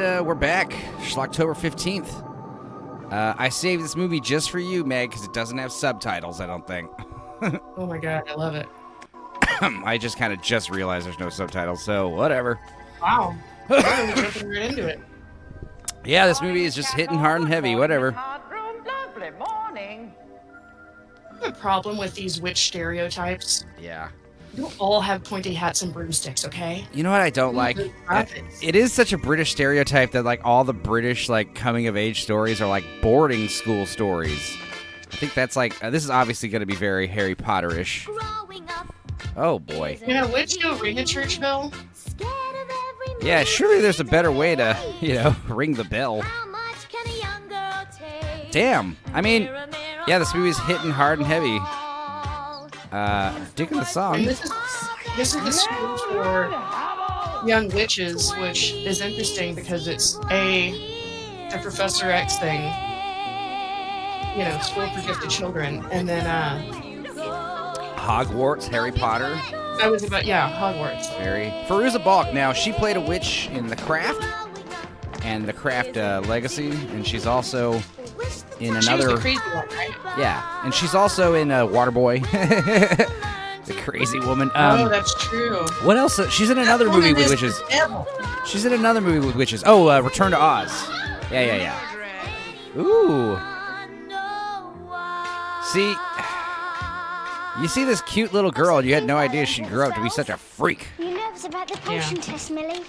we're back. Schlocktober 15th. I saved this movie just for you, Meg, because it doesn't have subtitles, I don't think. Oh my god, I love it. I just kind of just realized there's no subtitles, so whatever. Wow. Yeah, we're jumping right into it. Yeah, this movie is just hitting hard and heavy, whatever. Lovely morning. I have a problem with these witch stereotypes. Yeah. You don't all have pointy hats and broomsticks, okay? You know what I don't like? It is such a British stereotype that like all the British like coming of age stories are like boarding school stories. I think that's like this is obviously going to be very Harry Potter-ish. Oh boy. You know, witch go ring a church bell? Yeah, surely there's a better way to, ring the bell. Damn. I mean, yeah, this movie's hitting hard and heavy. Digging the song. And this is the school for young witches, which is interesting because it's the Professor X thing. You know, school for gifted children, and then Hogwarts, Harry Potter. Hogwarts. Very. Fairuza Balk. Now she played a witch in The Craft and The Craft Legacy, and she's also in another. She was the crazy one, right? Yeah, and she's also in Waterboy. The crazy woman. Oh, that's true. What else? She's in another movie with witches. She's in another movie with witches. Oh, Return to Oz. Yeah. Ooh. See, you see this cute little girl, and you had no idea she'd grow up to be such a freak. You nervous about the potion test, Millie?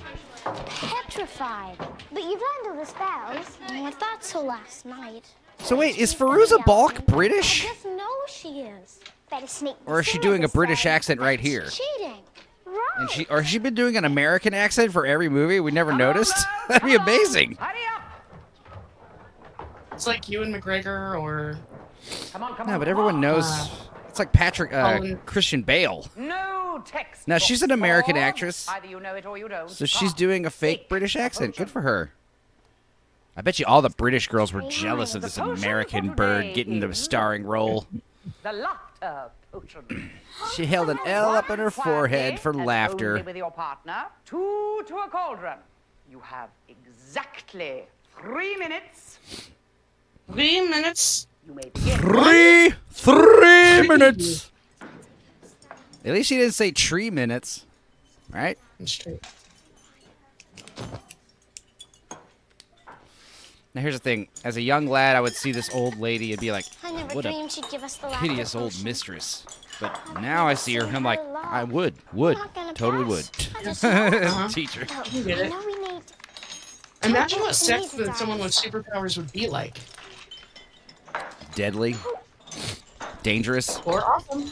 Petrified. But you've learned all the spells. Oh, that's all last night. So wait, is Fairuza Balk British? I just know she is. Better sneak. Or is she doing a British accent right here? Cheating. Right. Or has she been doing an American accent for every movie we never noticed? That'd be amazing. Hurry up. It's like Ewan McGregor or... Come on. No, but everyone knows. It's like Patrick, Christian Bale. No text. Now, she's an American actress. Either you know it or you don't. So she's doing a fake British accent. Good for her. I bet you all the British girls were jealous of this American bird getting the starring role. The laughter potion. She held an L up in her forehead for And laughter. only with your partner, 2 to a cauldron. You have exactly 3 minutes. 3 minutes. You may begin. Three minutes. At least she didn't say 3 minutes, right? That's true. Now here's the thing. As a young lad, I would see this old lady and be like, I never what a dreamed she'd give us the laughter hideous old potion. mistress. But now I see her and I'm like, I would, not gonna totally pass. would. I just know. Teacher. You get I it. know we need. Imagine what sex with someone with superpowers would be like. Deadly. Dangerous. Or awesome.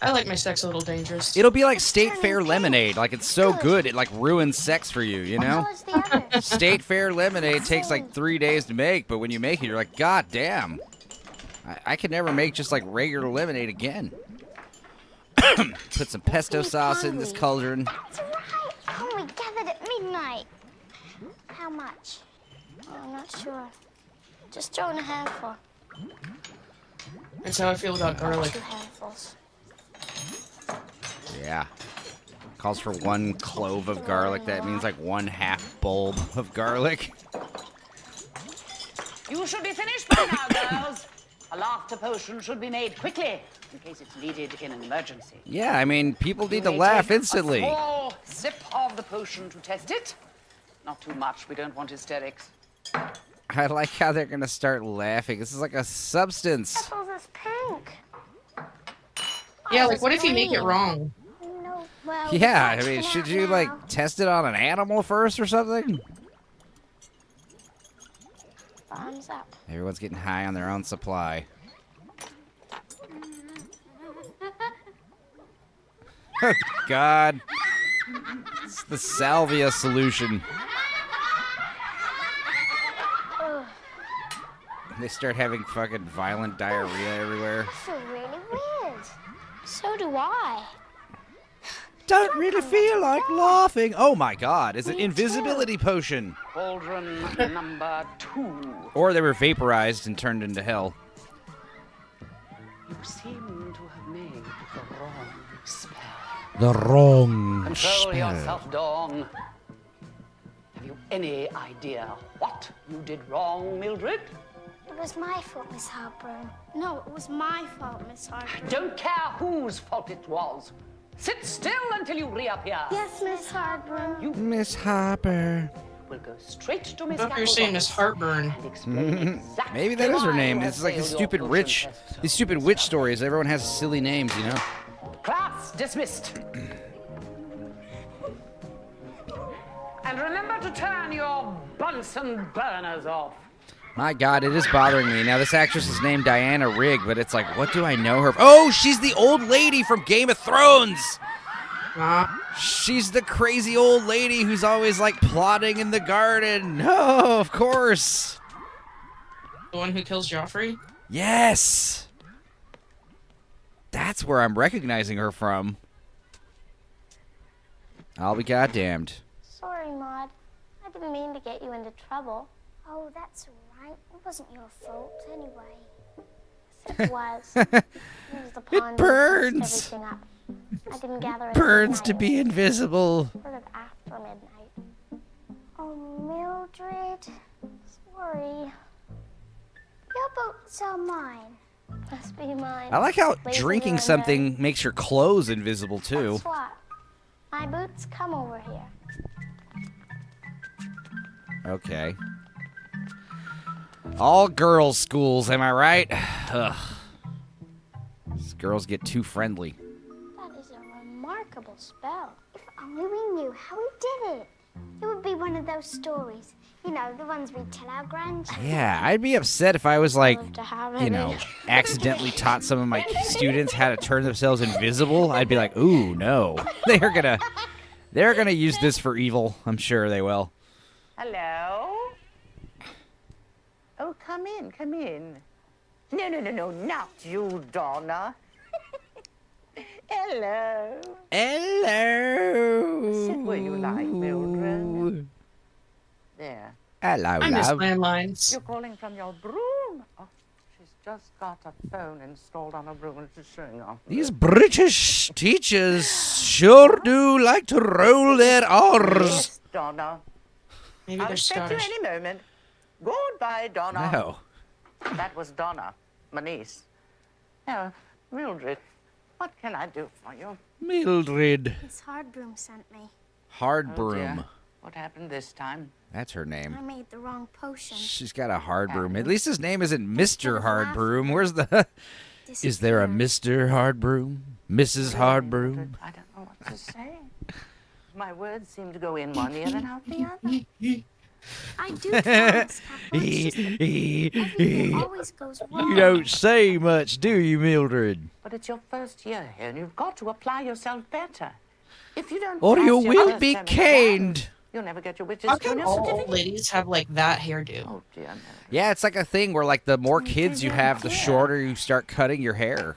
I like my sex a little dangerous. It'll be like State Fair lemonade. Like, it's so good, it like ruins sex for you, you know? Towards the others. State Fair lemonade takes like 3 days to make, but when you make it, you're like, God damn. I could never make just like regular lemonade again. Put some pesto sauce in this cauldron. That's right. Oh, we gathered at midnight. How much? Oh, I'm not sure. Just throw in a handful. That's how I feel about garlic. 2 handfuls. Yeah. Calls for 1 clove of garlic. That means like 1/2 bulb of garlic. You should be finished by now, girls. A laughter potion should be made quickly, in case it's needed in an emergency. Yeah, I mean, people need to You may laugh take instantly. A small sip of the potion to test it. Not too much. We don't want hysterics. I like how they're gonna start laughing. This is like a substance. Apples is pink. Yeah, like what if you make it wrong? No, well, Yeah, I that's mean, been should out you now. like test it on an animal first or something? Thumbs up. Everyone's getting high on their own supply. Oh, God. It's the salvia solution. They start having fucking violent diarrhea everywhere. I feel really weird. So do I. Don't really feel like laughing. Oh my God, it's an invisibility potion. Cauldron number 2. Or they were vaporized and turned into hell. You seem to have made the wrong spell. The wrong Control yourself, Dawn. Have you Any idea what you did wrong, Mildred? It was my fault, Miss Hartbroom. No, it was my fault, Miss Hartbroom. Don't care whose fault it was. Sit still until you reappear. Yes, Miss Hartbroom. You Miss Harper. will go straight to Miss I thought you were saying Miss Heartburn. and explain exactly Maybe that is her why name. you It's have like these failed stupid your witch, potion test. these stupid witch stories. Everyone has silly names, you know. Class dismissed. And remember to turn your Bunsen burners off. My God, it is bothering me. Now, this actress is named Diana Rigg, but it's like, what do I know her? Oh, she's the old lady from Game of Thrones. She's the crazy old lady who's always like plotting in the garden. No, of course. The one who kills Joffrey? Yes. That's where I'm recognizing her from. I'll be goddamned. Sorry, Maud. I didn't mean to get you into trouble. Oh, that's all right. It wasn't your fault anyway. Yes, it was. It was the pond that burns. messed everything up. I didn't gather it Burns to overnight. be invisible. Sort of after midnight. Oh, Mildred. Sorry. Your boots are mine. Must be mine. I like how Lazy drinking and something makes your clothes invisible too. Guess what? My boots come over here. Okay. All girls' schools, am I right? Ugh. These girls get too friendly. That is a remarkable spell. If only we knew how we did it. It would be one of those stories. You know, the ones we tell our grandchildren. Yeah, I'd be upset if I was like, Love to have you it. know, accidentally taught some of my students how to turn themselves invisible. I'd be like, ooh, no. They're gonna use this for evil. I'm sure they will. Hello? Oh, come in, come in. No, not you, Donna. Hello. Hello. Sit where you like, Mildred. There. Hello, I miss love. landlines. You're calling from your broom. Oh, she's just got a phone installed on her broom and she's showing off. These British teachers sure do like to roll their R's. Yes, Donna. Maybe I'll they're expect you Scottish. any moment. Goodbye, Donna. No. That was Donna, my niece. Now, Mildred, what can I do for you? Mildred. Miss Hardbroom sent me. Hard Oh, broom. dear. What happened this time? That's her name. I made the wrong potion. She's got a hard broom. At least his name isn't Mr. Hard Broom. Where's the... Is there a Mr. Hard Broom? Mrs. Hard Broom? I don't know what to say. My words seem to go in one ear and out the other. I do promise. Everything always goes You wrong. don't say much, do you, Mildred? But it's your first year here, and you've got to apply yourself better. If you don't Or pass you your will first be term caned. exams, you'll never get your witch's How come junior all old certificate. ladies have like that hairdo? Oh dear, no. Yeah, it's like a thing where, like, the more kids you have, the shorter you start cutting your hair.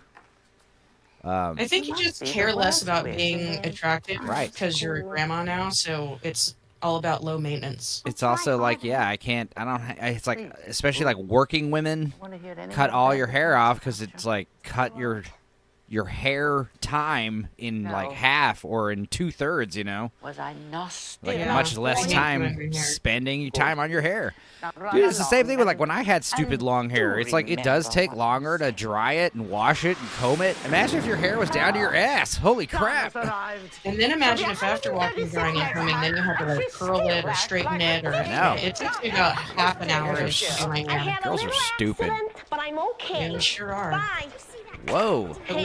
I think you just be the care less worst about witch being in the attractive Right. because you're a grandma now, so it's all about low maintenance. It's also like, yeah, it's like, especially like working women, Want to hear any cut more all about your the hair off because culture? it's like cut your hair time in like No. half or in 2/3, you know? Was I nasty? Like Yeah. much less I hate time doing your hair. spending time on your hair. Now run Dude, it's the same along thing with like and- when I had stupid and long hair. do It's like it does remember take what longer you to dry it and wash it and comb it. Imagine if your hair was down to your ass. Holy crap. Donna's arrived. And then imagine if after washing, drying, and combing, then you have to like curl it or straighten it, or know. it takes me about half an hour to do my I hair. had a Girls are little stupid. accident, but I'm okay. You sure are. Bye. Whoa. But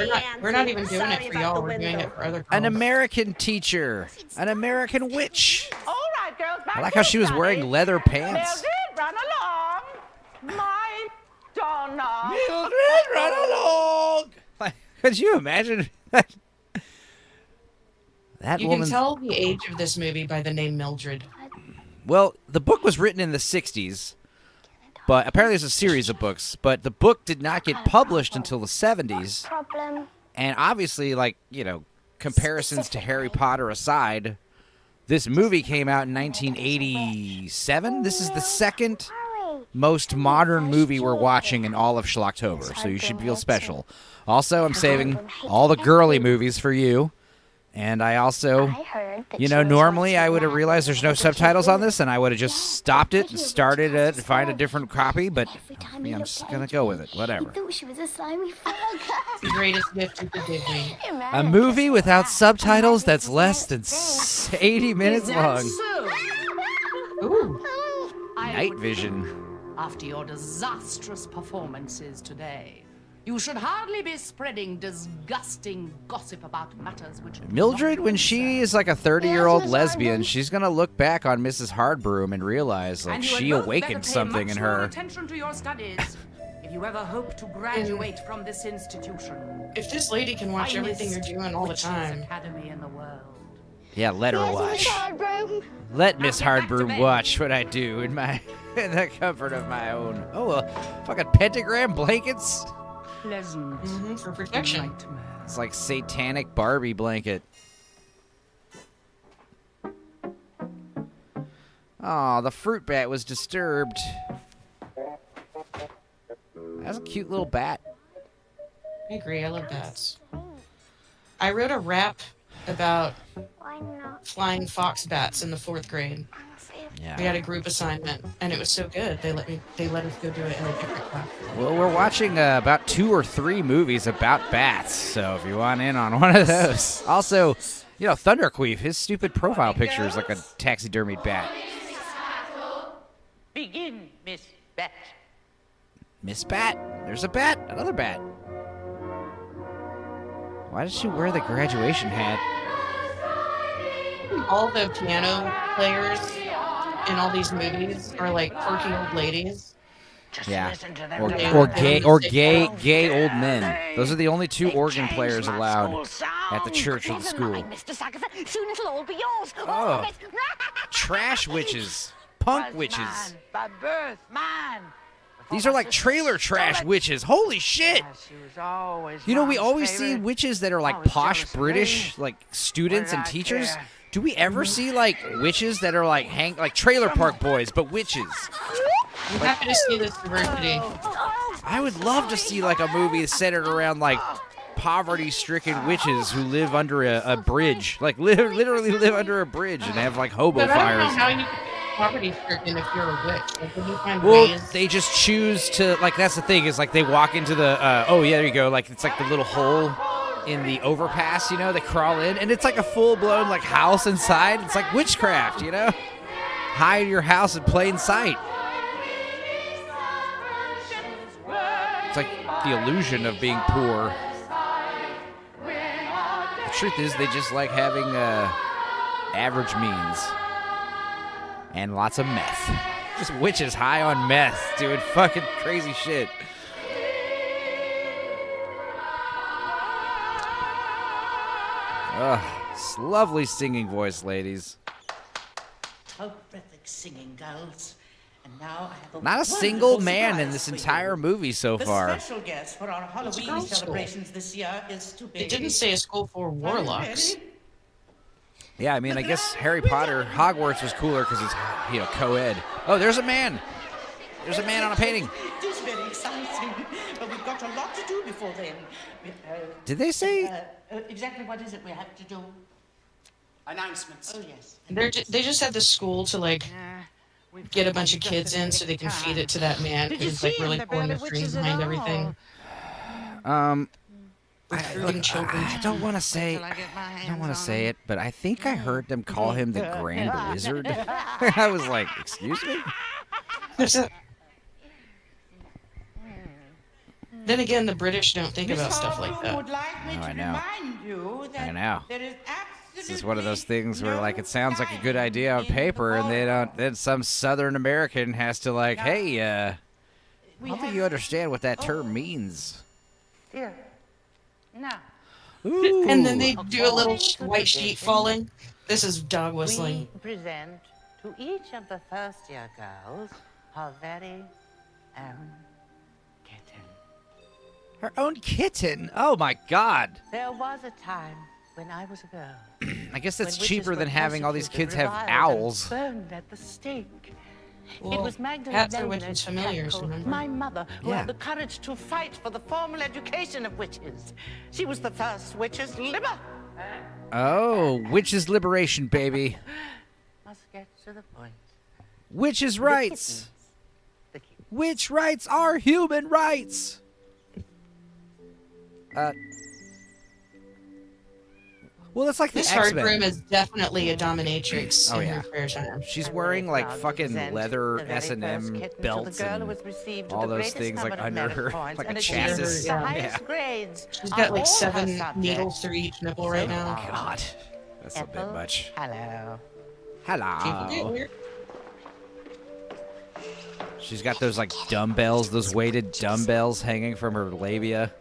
we're not even doing it for y'all. We're doing it for other An girls. American teacher. An American witch. All right, girls, back I like to how she was wearing study. leather pants. Mildred, run along. My Donna. Mildred, run along. Could you imagine that? That You woman. can tell the age of this movie by the name Mildred. Well, the book was written in the 60s, but apparently there's a series of books. But the book did not get published until the 70s. Problem. And obviously, like, you know, comparisons to Harry Potter aside, this movie came out in 1987. This is the second Hurry. most modern movie we're watching in all of Schlocktober, so you should feel special. Also, I'm saving all the girly movies for you. And I also, I heard that you know, she was normally once I a would have rat realized there's no with a subtitles on kid. this, and I would have just stopped it and started it and find a different copy, but Every I time mean, he I'm looked just at going to Adrian, go with it. Whatever. He thought she was a slimy frog. The greatest gift you could give me. A movie without subtitles that's less than 80 minutes long. Ooh. Night vision. After your disastrous performances today, you should hardly be spreading disgusting gossip about matters which do Mildred, not when she concern is like a 30-year-old Yes, Miss lesbian, Hardman. she's going to look back on Mrs. Hardbroom and realize, like, And you had she both awakened better pay something much in more her. attention to your studies if you ever hope to graduate from this institution. If this lady can watch everything you're doing all the Witches time. Academy in the world. Yeah, let her watch. Let Miss Hardbroom watch what I do in my in the comfort of my own. Oh, fucking pentagram blankets. Pleasant For protection. nightmare. It's like satanic Barbie blanket. Oh, the fruit bat was disturbed. That's a cute little bat. I agree. I love bats. I wrote a rap about Why not? flying fox bats in the 4th grade. We Yeah. had a group assignment, and it was so good. They let us go do it in a different class. Well, we're watching about 2 or 3 movies about bats, so if you want in on one of those. Also, you know, Thunderqueef, his stupid profile picture is like a taxidermied bat. Begin, Miss Bat. Miss Bat. There's a bat. Another bat. Why does she wear the graduation hat? All the piano players in all these movies are like quirky old ladies. Just Yeah. listen to them. Or, Yeah. or gay old men. Those are the only 2 organ players allowed at the church or the school. Mr. Sagatha. Soon it'll all be yours. Oh. Trash witches. Punk Was witches. mine, by birth, mine. These are like trailer trash witches. Holy shit! She was always You know, we Mom's always see favorite. witches that are like Always posh jealous of British, me. like students What and did I teachers. care? Do we ever see like witches that are like like trailer park boys, but witches? I'm happy to see this diversity. I would love to see like a movie centered around like poverty-stricken witches who live under a bridge, like literally live under a bridge and have like hobo But I don't know fires. how you can be poverty stricken if you're a witch. Like, when you find Well, ways. they just choose to, like, that's the thing, is like they walk into the, oh yeah, there you go, like it's like the little hole in the overpass, you know, they crawl in, and it's like a full-blown like house inside. It's like witchcraft, you know? Hide your house in plain sight. It's like the illusion of being poor. The truth is, they just like having average means and lots of meth. Just witches high on meth, doing fucking crazy shit. Ugh, it's lovely singing voice, ladies. Terrific singing, girls. And now I have a Not a wonderful single man in surprise this for entire you. movie so The far. special guest for our Halloween girls' school. celebrations this year is to be. It didn't say a school for warlocks. Yeah, I mean, I guess Harry Potter, Hogwarts was cooler because it's, you know, co-ed. Oh, there's a man. There's a man on a painting. It is very exciting, but we've got a lot to do before then. Did they say? Exactly what is it we have to do? Announcements. Oh, yes. They just had the school to like get a bunch of kids in so they can feed it to that man Did you who's like see really him? pulling the They're strings witches at behind all? everything. Look, children. I don't want to say. till I get my I don't hands want to on say him. it, but I think I heard them call him the Grand Wizard. I was like, excuse me? Then again, the British don't think about Miss stuff like Harper that. would like me Oh, to I know. remind you that I know. there is This is one of those things where, like, it absolutely sounds like a good no idea on guidance in the paper, and they don't. corridor. Then some Southern American has to, like, hey, I We don't think have- you understand what that term means. Here. Now, Ooh. And then they do a little white sheet falling. This is dog whistling. we present to each of the first-year girls her very own kitten. Her own kitten. Oh my God. There was a time when I was a girl. I guess when that's witches cheaper were than having all these persecuted, kids have reviled, and owls. Burned at the stake. It Well, was Magdalene cats are Leonard witches' familiars, Shackle, remember? my mother, who Yeah. had the courage to fight for the formal education of witches. She was the first witch's liber. Oh, witches' liberation, baby. Let's get to the point. Witches' rights. The kittens. Witch rights are human rights. Well, it's like the This hard groom X-Men. is definitely a dominatrix Oh, in yeah. her spare time. She's And wearing we're like proud to fucking present leather the very S&M first kitten to belts the girl and who has received all the those greatest things like number of under merit her, points like a and achieved chassis. Yeah. the highest Yeah. grades She's on got like all her 7 subjects. needles through each nipple right now. God, that's a bit Ethel, much. Hello. People get Hello. weird. She's got those like dumbbells, those weighted dumbbells hanging from her labia.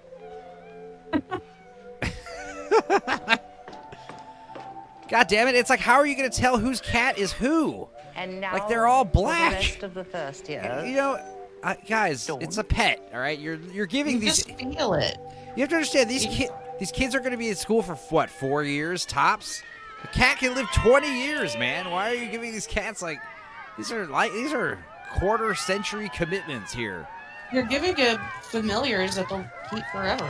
God damn it! It's like, how are you gonna tell whose cat is who? And now Like, they're all for black. The rest of the first year. You know, guys, it's a pet. All right, you're giving You these. just feel it. You have to understand these kids are gonna be in school for what, 4 years tops? A cat can live 20 years, man. Why are you giving these cats like these are quarter century commitments here? You're giving a familiars that they'll keep forever.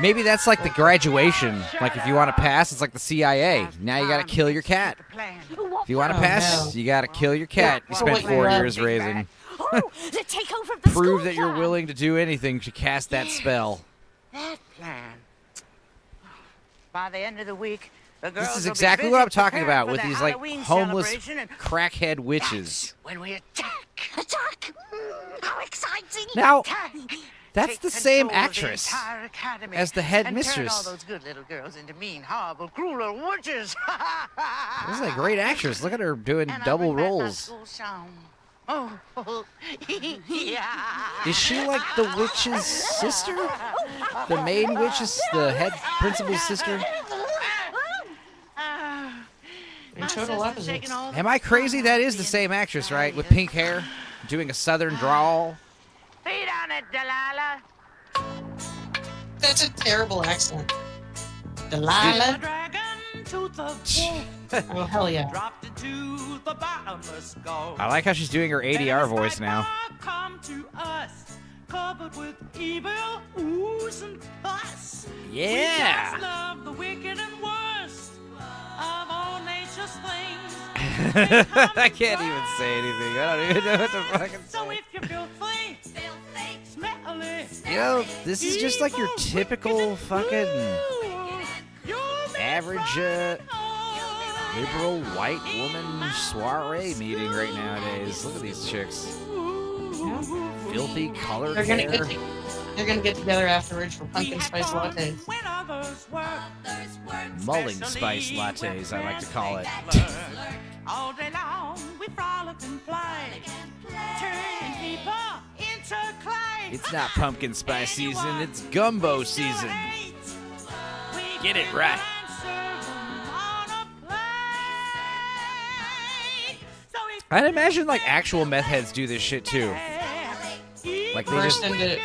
Maybe that's like the graduation. Like, if you want to pass, it's like the CIA. Now you gotta kill your cat. If you want to Oh, pass, no. you gotta kill your cat. You Yeah, spent for 4 what you years love. raising. Oh, the takeover of the Prove school that you're plan. willing to do anything to cast that spell. That plan. By the end of the week, the girls This is will be exactly busy what I'm talking preparing about for with the these like Halloween homeless celebration, and crackhead witches. when we attack. Attack! How exciting! Now, Attack. that's Take the same control of actress the entire academy as the and turn all headmistress. those good little girls into mean, horrible, cruel little witches. This is a great actress. Look at her doing And I'll double bring back my roles. school song. Oh, yeah. Is she like the witch's sister? The main witch's, the head principal's sister? In total opposites. Am I crazy? That is the same actress, right? With pink hair, doing a southern drawl. Feed on it, Delilah. That's a terrible accent. The Delilah. dragon to the wolf Oh, hell yeah. dropped into the bottomless gulf. I like how she's doing her ADR voice now. Come to us, covered with evil ooze and pus. We Yeah. just love the wicked and worst of all nature's things. I can't even say anything. I don't even know what to fucking So say. if you're filthy, smelly, You know, this is just like your typical fucking average liberal white woman soiree meeting right nowadays. Look at these chicks. Filthy colored They're gonna hair. they're gonna get together afterwards for pumpkin spice lattes. when others work. Mulling spice lattes, I like to call it. All day long we frolic and play, turning people into clay. It's not pumpkin spice season, it's gumbo season. Get it right. I'd imagine like actual meth heads do this shit too. Like they Burst just, into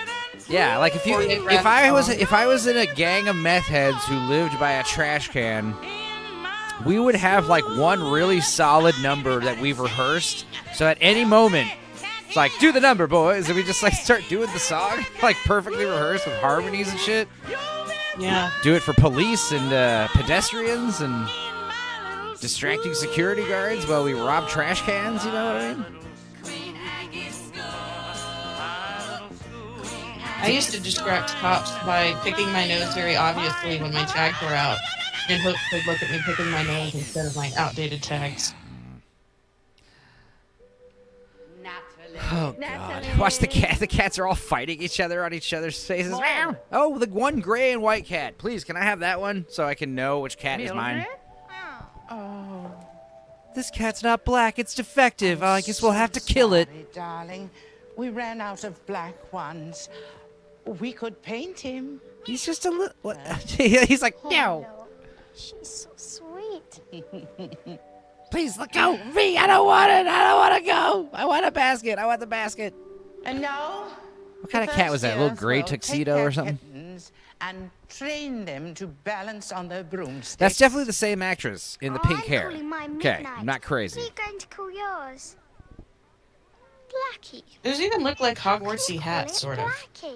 yeah, like if I was in a gang of meth heads who lived by a trash can, we would have like one really solid number that we've rehearsed. So at any moment, it's like, do the number, boys, and we just like start doing the song, like perfectly rehearsed with harmonies and shit. yeah. Do it for police and pedestrians and distracting security guards while we rob trash cans. You know what I mean? I used to distract cops by picking my nose very obviously when my tags were out, and hope they'd look at me picking my nose instead of my outdated tags. Oh god! Watch the cat. The cats are all fighting each other on each other's faces. Oh, the one gray and white cat. Please, can I have that one so I can know which cat is mine? Oh, This cat's not black. It's defective. I guess we'll have to kill it. sorry, darling. We ran out of black ones. We could paint him. He's just a little. What? He's like, no. She's so sweet. Please let go. Me. I don't want it. I don't want to go. I want a basket. I want the basket. And now, What kind of cat was that? A little gray tuxedo or something? And train them to balance on their broomsticks. That's definitely the same actress in the pink I'm hair. calling mine Okay, Midnight. I'm not crazy. What are you going to call yours? Blackie. Those even look like Hogwartsy Call hats, it sort of. Blackie.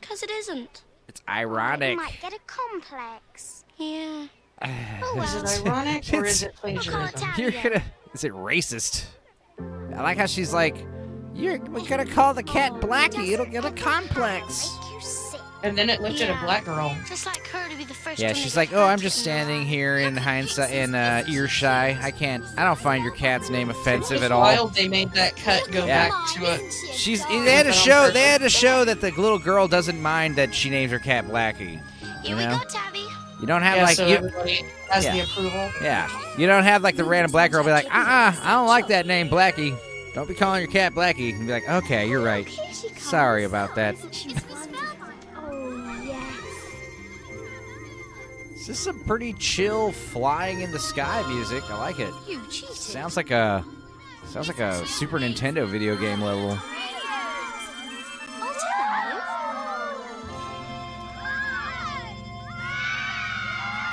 Because it isn't. It's You ironic. might get a complex. Yeah. Oh, Is well. it ironic or is it plagiarism? You're gonna. Is it racist? I like how she's like, we're gonna call the cat Blackie. It'll get a complex. Make you sick. And then it looked at a black girl. Just like her to be the first Yeah, to she's make like, a oh, I'm cat just kitten. standing here in hindsight, in ear shy. I don't find your cat's name offensive It's at all. wild they made that cut go Yeah. back to a... They had to show that the little girl doesn't mind that she names her cat Blackie. Here You we know? go, Tabby. You don't have Yeah, like so you, everybody has Yeah. the approval. yeah. You don't have like the random black girl be like, I don't like that name Blackie. Don't be calling your cat Blackie. And be like, okay, you're right. Here she comes. Sorry about that. Isn't she fun? Oh, yes. This is some pretty chill flying in the sky music. I like it. You cheated. Sounds like a Super Nintendo video game level.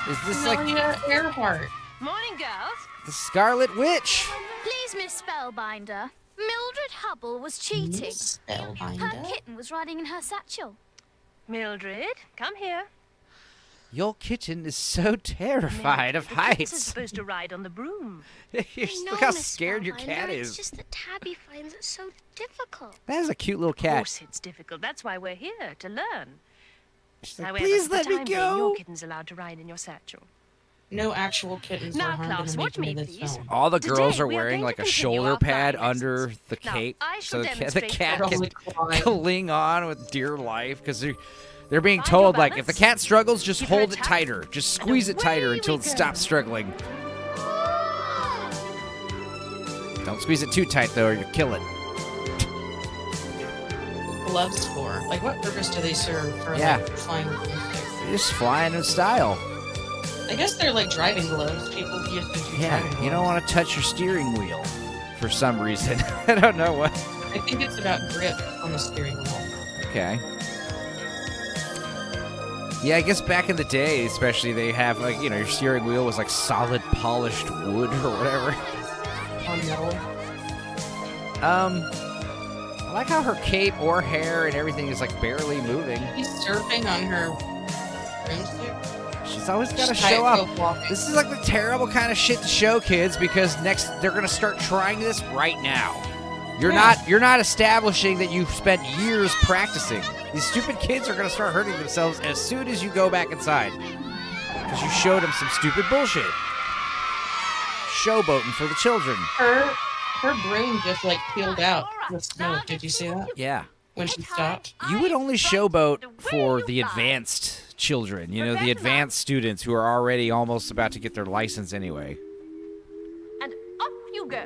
Is this like Amelia Earhart. Morning, girls. the Scarlet Witch? Please, Miss Spellbinder. Mildred Hubble was cheating. Her Spellbinder. kitten was riding in her satchel. Mildred, come here. Your kitten is so terrified of The kittens are heights. supposed to ride on the broom. Look how scared your cat It's is. just that Tabby finds it so difficult. That is a cute little Of cat. course it's difficult. That's why we're here, to learn. She's like, However, please for the let me time being, your go. kitten's allowed to ride in your satchel. No actual kittens Now, were harmed class, in the watch making me, of this please. film. All the girls Today, are we are wearing going like to a continue shoulder our pad flying under lessons. the Now, cape I so shall the demonstrate cat Girls can look fine. cling on with dear life because they're being Find told your like if the balance. cat struggles, just Keep her hold it intact, tighter, just and squeeze it tighter away until we it stops go. struggling. Don't squeeze it too tight though, or you kill it. Gloves for? Like, what purpose do they serve for Yeah. like flying with broomsticks? You're just flying in style. I guess they're like driving gloves. People use them to Yeah, driving you don't gloves. want to touch your steering wheel for some reason. I don't know what. I think it's about grip on the steering wheel. Okay. Yeah, I guess back in the day, especially, they have like your steering wheel was like solid polished wood or whatever. On metal. I like how her cape or hair and everything is like barely moving. He's surfing on her broomstick. She's always got to She's show Diet up. Coke walking. This is like the terrible kind of shit to show kids because next they're gonna start trying this right now. You're not establishing that you've spent years practicing. These stupid kids are gonna start hurting themselves as soon as you go back inside because you showed them some stupid bullshit. Showboating for the children. Her broom just like peeled out with smoke. Did you see that? Yeah. When she stopped? You would only showboat for the advanced children, the advanced students who are already almost about to get their license anyway. And up you go.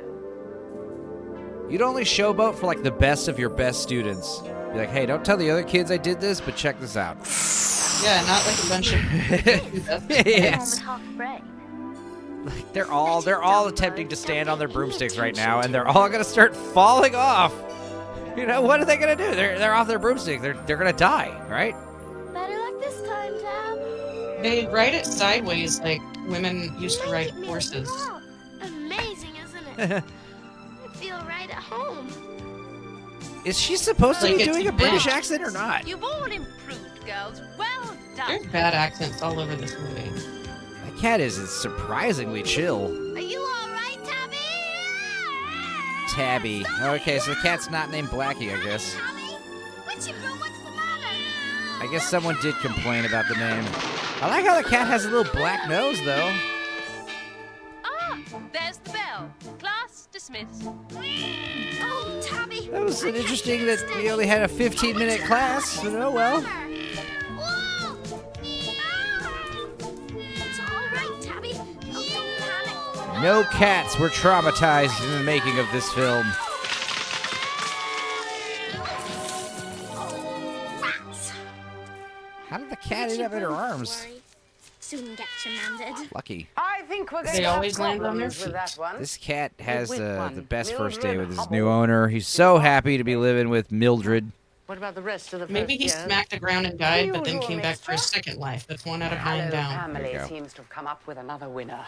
You'd only showboat for like the best of your best students. Be like, hey, don't tell the other kids I did this, but check this out. Yeah, not like a bunch of... Yes. Half brain. They're all attempting to stand on their broomsticks right now, and they're all gonna start falling off. What are they gonna do? They're off their broomstick. They're gonna die, right? Better luck this time, Tab. They ride it sideways like women used to ride horses. Amazing, isn't it? I feel right at home. Is she supposed to Like be it's doing a big. British accent or not? You've all improved, girls. Well done. There's bad accents all over this movie. That cat is surprisingly chill. Are you all right, Tabby? Tabby. Okay, so the cat's not named Blackie, I guess. Tabby? What's the matter? I guess someone did complain about the name. I like how the cat has a little black nose, though. Ah, there's the bell. Class dismissed. Oh, Tabby. That was interesting that we only had a 15-minute class, but oh well. Whoa! It's all right, Tabby. Oh, don't panic. No cats were traumatized in the making of this film. Rats. How did the cat end up in her arms? Soon get remanded. Lucky. I think we're going They to have always land on their problems with feet. that one. This cat has With the one, best first day with his Mildred new Hubble. owner. He's so happy to be living with Mildred. What about the rest of the Maybe he first year? smacked the ground and died, but then Usual came back for his mixture. second life. That's 1 out of 9 Hello down. family There you go. seems to have come up with another winner.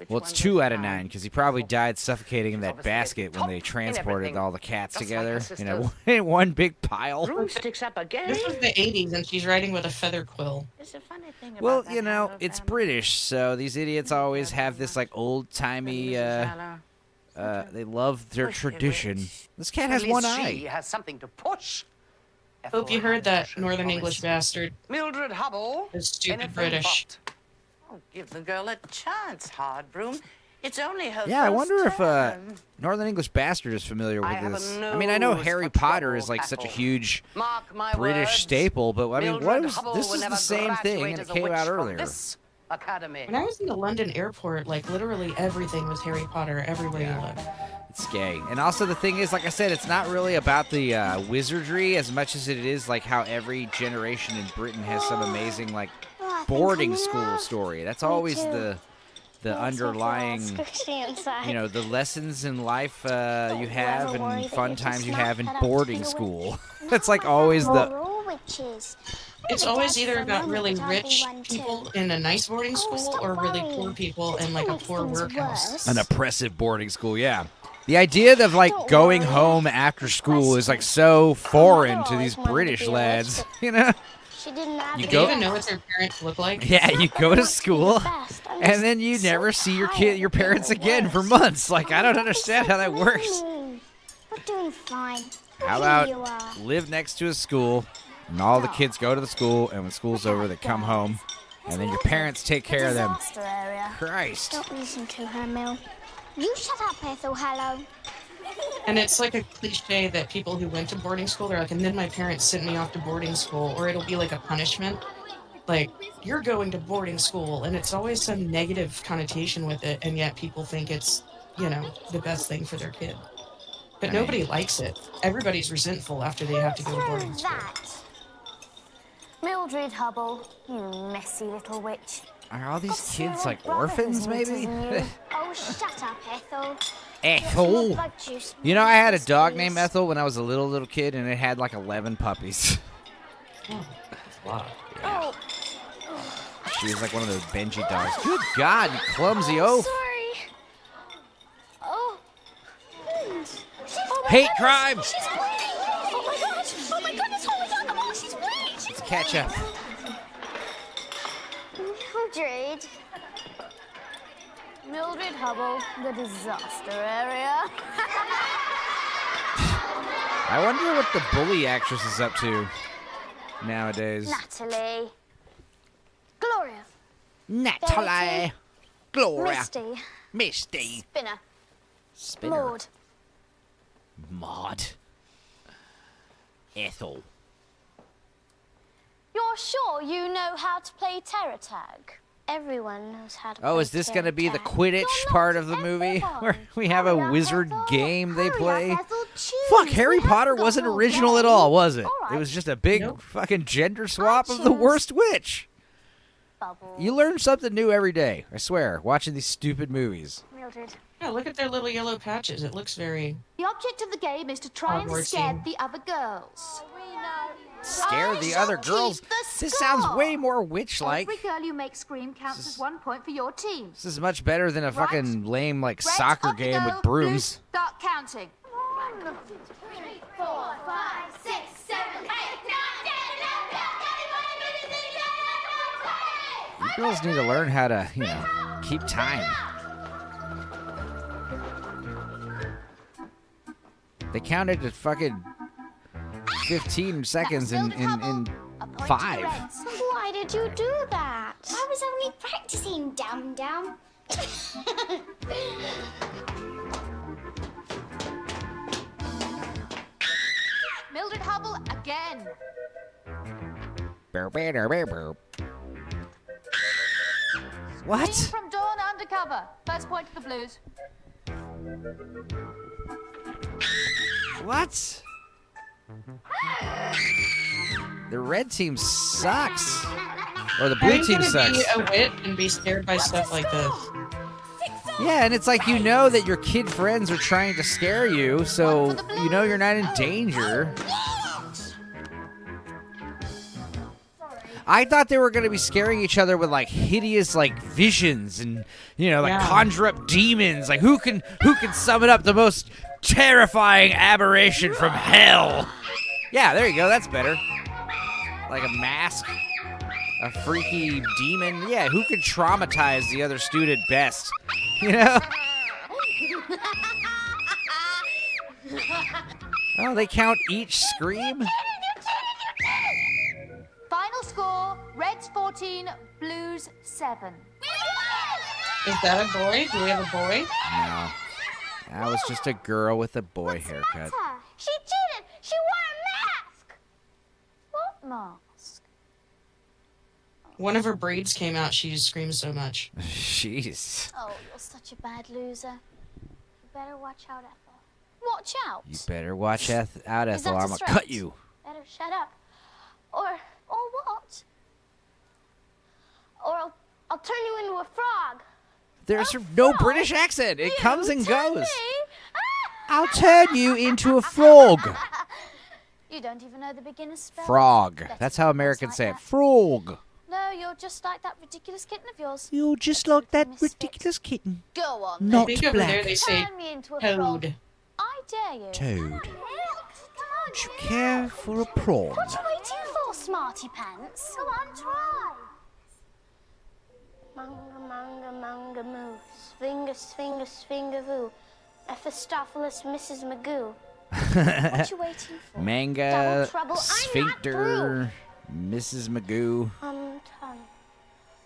Well, it's 2 out of 9 because he probably died suffocating in that basket when they transported all the cats together. You know, in one big pile. Broomsticks up again. This was the 80s, and she's writing with a feather quill. It's a funny thing about Well, that you know, Harlow it's family. British, so these idiots always have this like old-timey. They love their tradition. This cat has At one least eye. She has something to push. Hope you heard that, Northern English bastard. Mildred Hubble. Is stupid anything British. but. Oh, give the girl a chance, Hardbroom. It's only her Yeah, I first wonder if term. Northern English Bastard is familiar I with have a this. I mean, I know nose Harry for Potter is trouble, like such a Apple. huge Mark my British words, staple, but I mean, Mildred Hubble this will is the never same thing, graduate and it as a came witch out from earlier. this academy. When I was in the London airport, like literally everything was Harry Potter everywhere you look. It's gay. And also the thing is, like I said, it's not really about the wizardry as much as it is like how every generation in Britain has some amazing like boarding school story. That's always the underlying, you know, the lessons in life you have and fun times you have in boarding school. That's like always the... It's always either about really rich people in a nice boarding school or really poor people in like a poor workhouse. An oppressive boarding school, yeah. The idea of like going home after school is like so foreign to these British lads, you know? You Do go, you even know what their parents look like? yeah, you go to school, and then you never see your parents again for months. Like, I don't understand how that works. We're doing fine. How about live next to a school, and all the kids go to the school, and when school's over, they come home, and then your parents take care of them. Christ. Don't listen to her, Mill. You shut up, Ethel. Hello. And it's like a cliche that people who went to boarding school, they're like, and then my parents sent me off to boarding school, or it'll be like a punishment. Like, you're going to boarding school, and it's always some negative connotation with it, and yet people think it's, you know, the best thing for their kid. But nobody likes it. Everybody's resentful after they have to go to boarding school. Mildred Hubble, you messy little witch. Are all these kids like orphans, maybe? Oh, shut up, Ethel. Ethel. You know, I had a dog named Ethel when I was a little kid, and it had like 11 puppies. Oh, that's a lot. Oh. She was like one of those Benji dogs. Good God, you clumsy oaf. Sorry. Oh. Hate crime. She's bleeding. Oh my God. Oh my goodness. Oh my God. Come on. She's bleeding. Let's catch up. Mildred. Mildred Hubble, the disaster area. I wonder what the bully actress is up to nowadays. Natalie. Gloria. Natalie. Gloria. Misty. Misty. Spinner. Maud. Maud. Ethel. You're sure you know how to play terror tag? Everyone knows how to play Oh, is this going to be the terror tag. Quidditch part of the movie? Where we have a wizard game they play? Ethel, choose. Fuck, Harry We Potter haven't got wasn't all original at day. all, was it? All It right. was just a big Nope. fucking gender swap of the choose. worst witch. Bubbles. You learn something new every day, I swear, watching these stupid movies. Mildred. Yeah, look at their little yellow patches. It looks very... The object of the game is to try and Hogwartsy. scare the other girls. Scare I the shall other girls? keep the This sounds score. way more witch-like. Every girl you make scream counts as 1 point for your team. This is much better than a fucking lame, like, Red, soccer off you game go. with brooms. Blues, start counting. 1, 2, 3, 4, 5, 6, 7, 8, 9, 10, 11, 12, 13, 14, 15, 16, 17, 18, 19, 20. You girls need to learn how to, you know, keep time. They counted to fucking 15 seconds in A point to the 5. Reds. Why did you do that? I was only practicing, dum-dum. Mildred Hubble again. Burr, burr, burr, burr. What? Team from Dawn undercover. First point to the Blues. What? The red team sucks. Or the Are blue you team gonna sucks. be a wit and be scared by stuff like this? Yeah, and it's like you know that your kid friends are trying to scare you, so you know you're not in danger. I thought they were going to be scaring each other with like hideous like visions and like conjure up demons. Like who can summon up the most terrifying aberration from hell? Yeah, there you go. That's better. Like a mask, a freaky demon. Yeah, who could traumatize the other student best? Oh, they count each scream? Final score, Reds 14, Blues 7. Is that a boy? Do we have a boy? No. That was just a girl with a boy haircut. She cheated. She wore a mask. What mask? One of her braids came out. She just screams so much. Jeez. Oh, you're such a bad loser. You better watch out, Ethel. Watch out. You better watch out, Is Ethel. that I'm a gonna threat? cut you. Better shut up. Or what? Or I'll turn you into a frog. There's no British accent. It comes and turn goes. me. I'll turn you into a frog. You don't even know the beginner's spell. Frog. Better That's how than Americans like say it. that. Frog. No, you're just like that ridiculous kitten of yours. You're just like that ridiculous kitten. Go on. I Not think over there black. they say Turn me into a frog. toad. I dare you. Toad. Come on, Would you care for a prawn? What are you waiting for, smarty pants? Come on, try. Manga, manga, manga, moo. Svinga, svinga, svinga, voo. Mephistopheles, Mrs. Magoo. What you waiting for? Manga, Double trouble, I'm not sphincter, Mrs. Magoo. Tongue.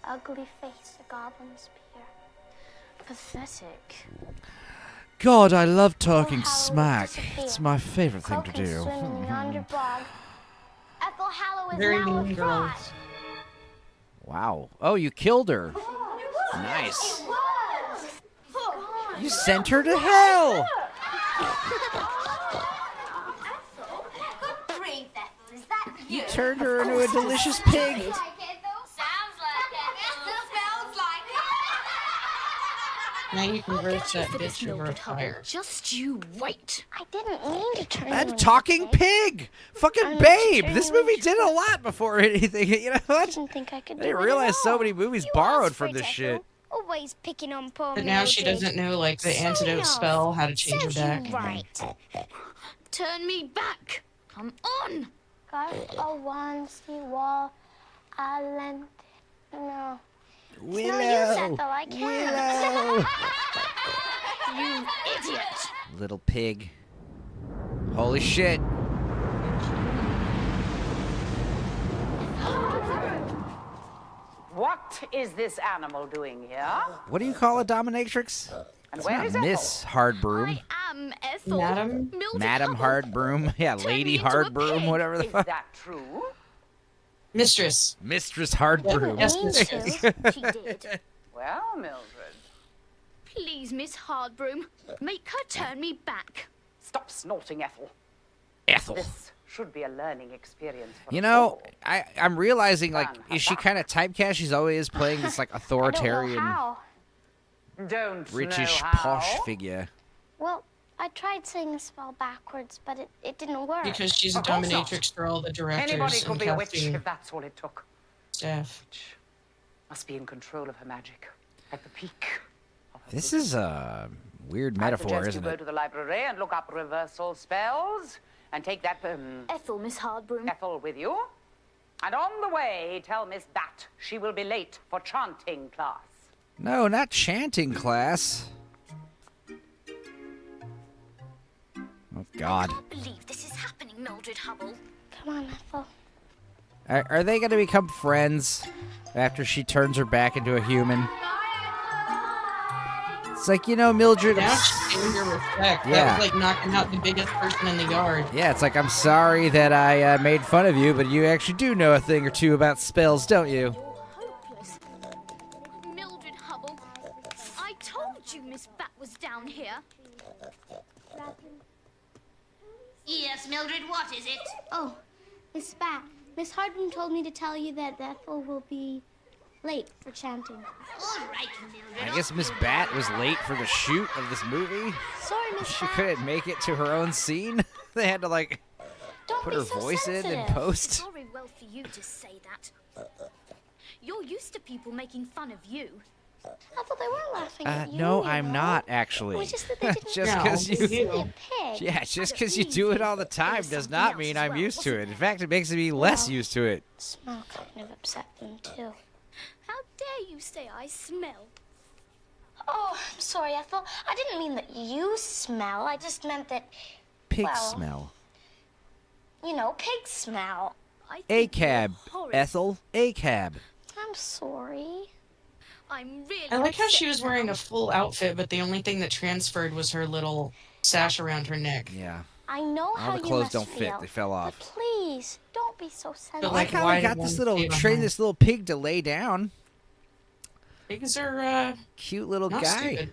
Ugly face, a goblin's peer. Pathetic. God, I love talking Ethel Hallow smack. is disappear. It's my favorite thing to Croak and do. swim in yonder bog. Ethel Hallow is Very now mean a fraud. girls. Wow. Oh, you killed her. Nice. You sent her to hell. Breathe, Ethel. Is that You turned her into a delicious pig. Sounds like Ethel. Smells like Now you can roast that bitch over a fire. Just you wait. I didn't mean to turn you That into talking a pig. pig. Fucking I'm Babe. turning This you movie into did a lot before anything. You know I what? didn't think I could I do didn't it realize at so all. many movies You borrowed asked from for this it, shit. Ethel. Always picking on poor But now she Mildred. doesn't know like the So antidote enough. spell, how to change her Says back. you right. Turn me back. Come on. Got a onesie wall. I lent it. No. Willow. No use, Ethel. I can't. Willow. You idiot. Little pig. Holy shit. What is this animal doing here? What do you call a dominatrix? And It's where not is Ethel? Miss Hardbroom. I am Ethel. Madam? Mildred Madam Hubbard. Hardbroom. Yeah, Turn Lady me into a Hardbroom, pig. whatever the Is fuck. that true? Mistress. Mistress Hardbroom. Yes, Mean mistress. to. She did. Well, Mildred, Please, Miss Hardbroom, make her turn me back. stop snorting, Ethel. Ethel. This should be a learning experience for You us know, all. I'm realizing, like, is she kind of typecast? She's always playing this, like, I don't know authoritarian, how. Don't British, know posh how. figure. Well, I tried saying the spell backwards, but it didn't work. Because she's a Of course not. dominatrix for all the directors Anybody could and be a witch casting if that's all it took. staff. Must be in control of her magic. At the peak. of her This beauty. is a weird I metaphor, suggest isn't you go it? to the library and look up reversal spells and take that Ethel, Miss Hardbroom. Ethel with you. And on the way, tell Miss Bat she will be late for chanting class. No, not chanting class. Oh, God. I can't believe this is happening, Mildred Hubble. Come on, Ethel. Are they going to become friends after she turns her back into a human? It's like, Mildred. Now she's getting your respect. Yeah. That was like knocking out the biggest person in the yard. Yeah, it's like, I'm sorry that I made fun of you, but you actually do know a thing or two about spells, don't you? Hopeless. Mildred Hubble, I told you Miss Bat was down here. Yes, Mildred, what is it? Oh, Miss Bat. Miss Hardbroom told me to tell you that Ethel will be late for chanting. All right, Mildred. I guess Miss Bat was late for the shoot of this movie. Sorry, Miss She Bat. couldn't make it to her own scene. They had to, like, Don't put be her so voice in sensitive. and post. It's very well for you to say that. You're used to people making fun of you. I thought they weren't laughing at you. No, you I'm know? not It actually. was just that they didn't Just No, because it's you, you. be a pig. yeah, just because you do it all the time does not mean I'm used to it. In fact, it makes me less used to it. The smell kind of upset them too. How dare you say I smell? Oh, I'm sorry. I didn't mean that you smell. I just meant that, Pig well, smell. you know, pig smell. I A think you're cab, horrid. Ethel. A cab. I'm sorry. I'm really I like how she upset was wearing now. a full outfit, but the only thing that transferred was her little sash around her neck. Yeah. I know All how the you clothes must don't fit. feel, They fell but off. please don't be so I sensitive. like how why they got did this one little stay train behind? this little pig to lay down. Pigs are Cute little not guy. stupid.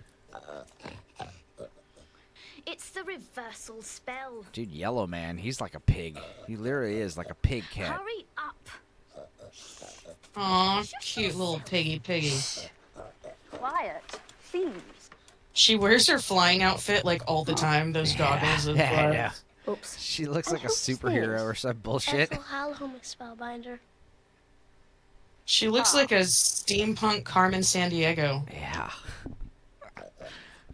It's the reversal spell. Dude, Yellow Man, he's like a pig. He literally is like a pig cat. Hurry up. Aw, cute little piggy. Quiet, please. She wears her flying outfit like all the time. Those goggles of Yeah, I know. Oops. She looks like a who's superhero this? or some bullshit. Ethel Hallholm Spellbinder. She looks like a steampunk Carmen Sandiego. Yeah.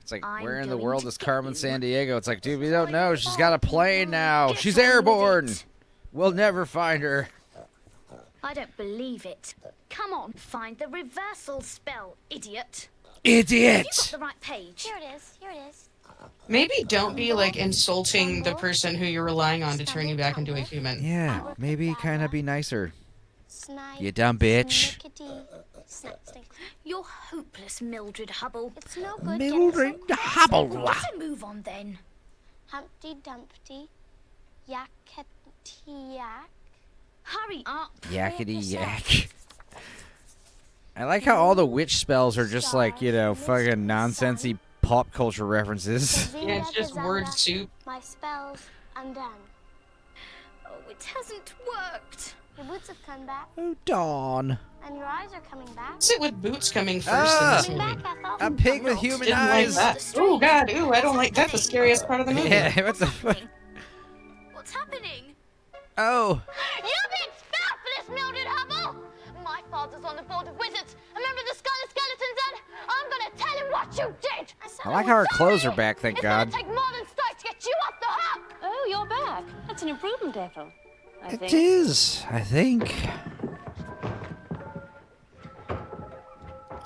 It's like, I'm where in the going world to is get Carmen you. San Diego? It's like, dude, we don't know. She's got a plane now. Get She's on with airborne. it. We'll never find her. I don't believe it. Come on, find the reversal spell, idiot. Have Idiot! you got the right page? Here it is. Here it is. Maybe don't be like insulting the person who you're relying on to turn you back into a human. Yeah, maybe kind of be nicer. Snipe, You dumb bitch. snickety, snap, stink. You're hopeless, Mildred Hubble. It's no good Mildred getting so Hubble. Better move on then. Humpty Dumpty, yakety yak. Hurry up. Yakety yak. I like how all the witch spells are just like, you know, fucking nonsensy pop culture references. Yeah, it's just word soup. My spells undone. Oh, it hasn't worked. Your boots have come back, Oh, Dawn. and your eyes are coming back. What's it with boots coming first Ah! in this Coming movie? back, Ethel. A pig with human Didn't like eyes. that. Oh god, ooh, I don't like that. The scariest part of the movie. Yeah, what the fuck? What's happening? Oh. You're being expelled for this, Mildred Hubble! My father's on the board of wizards. Remember the Scarlet Skeleton said, I'm gonna tell him what you did! I like how her clothes are back, thank God. It's gonna take more than strikes to get you off the hook! Oh, you're back. That's an improvement, Ethel. I It think. is, I think.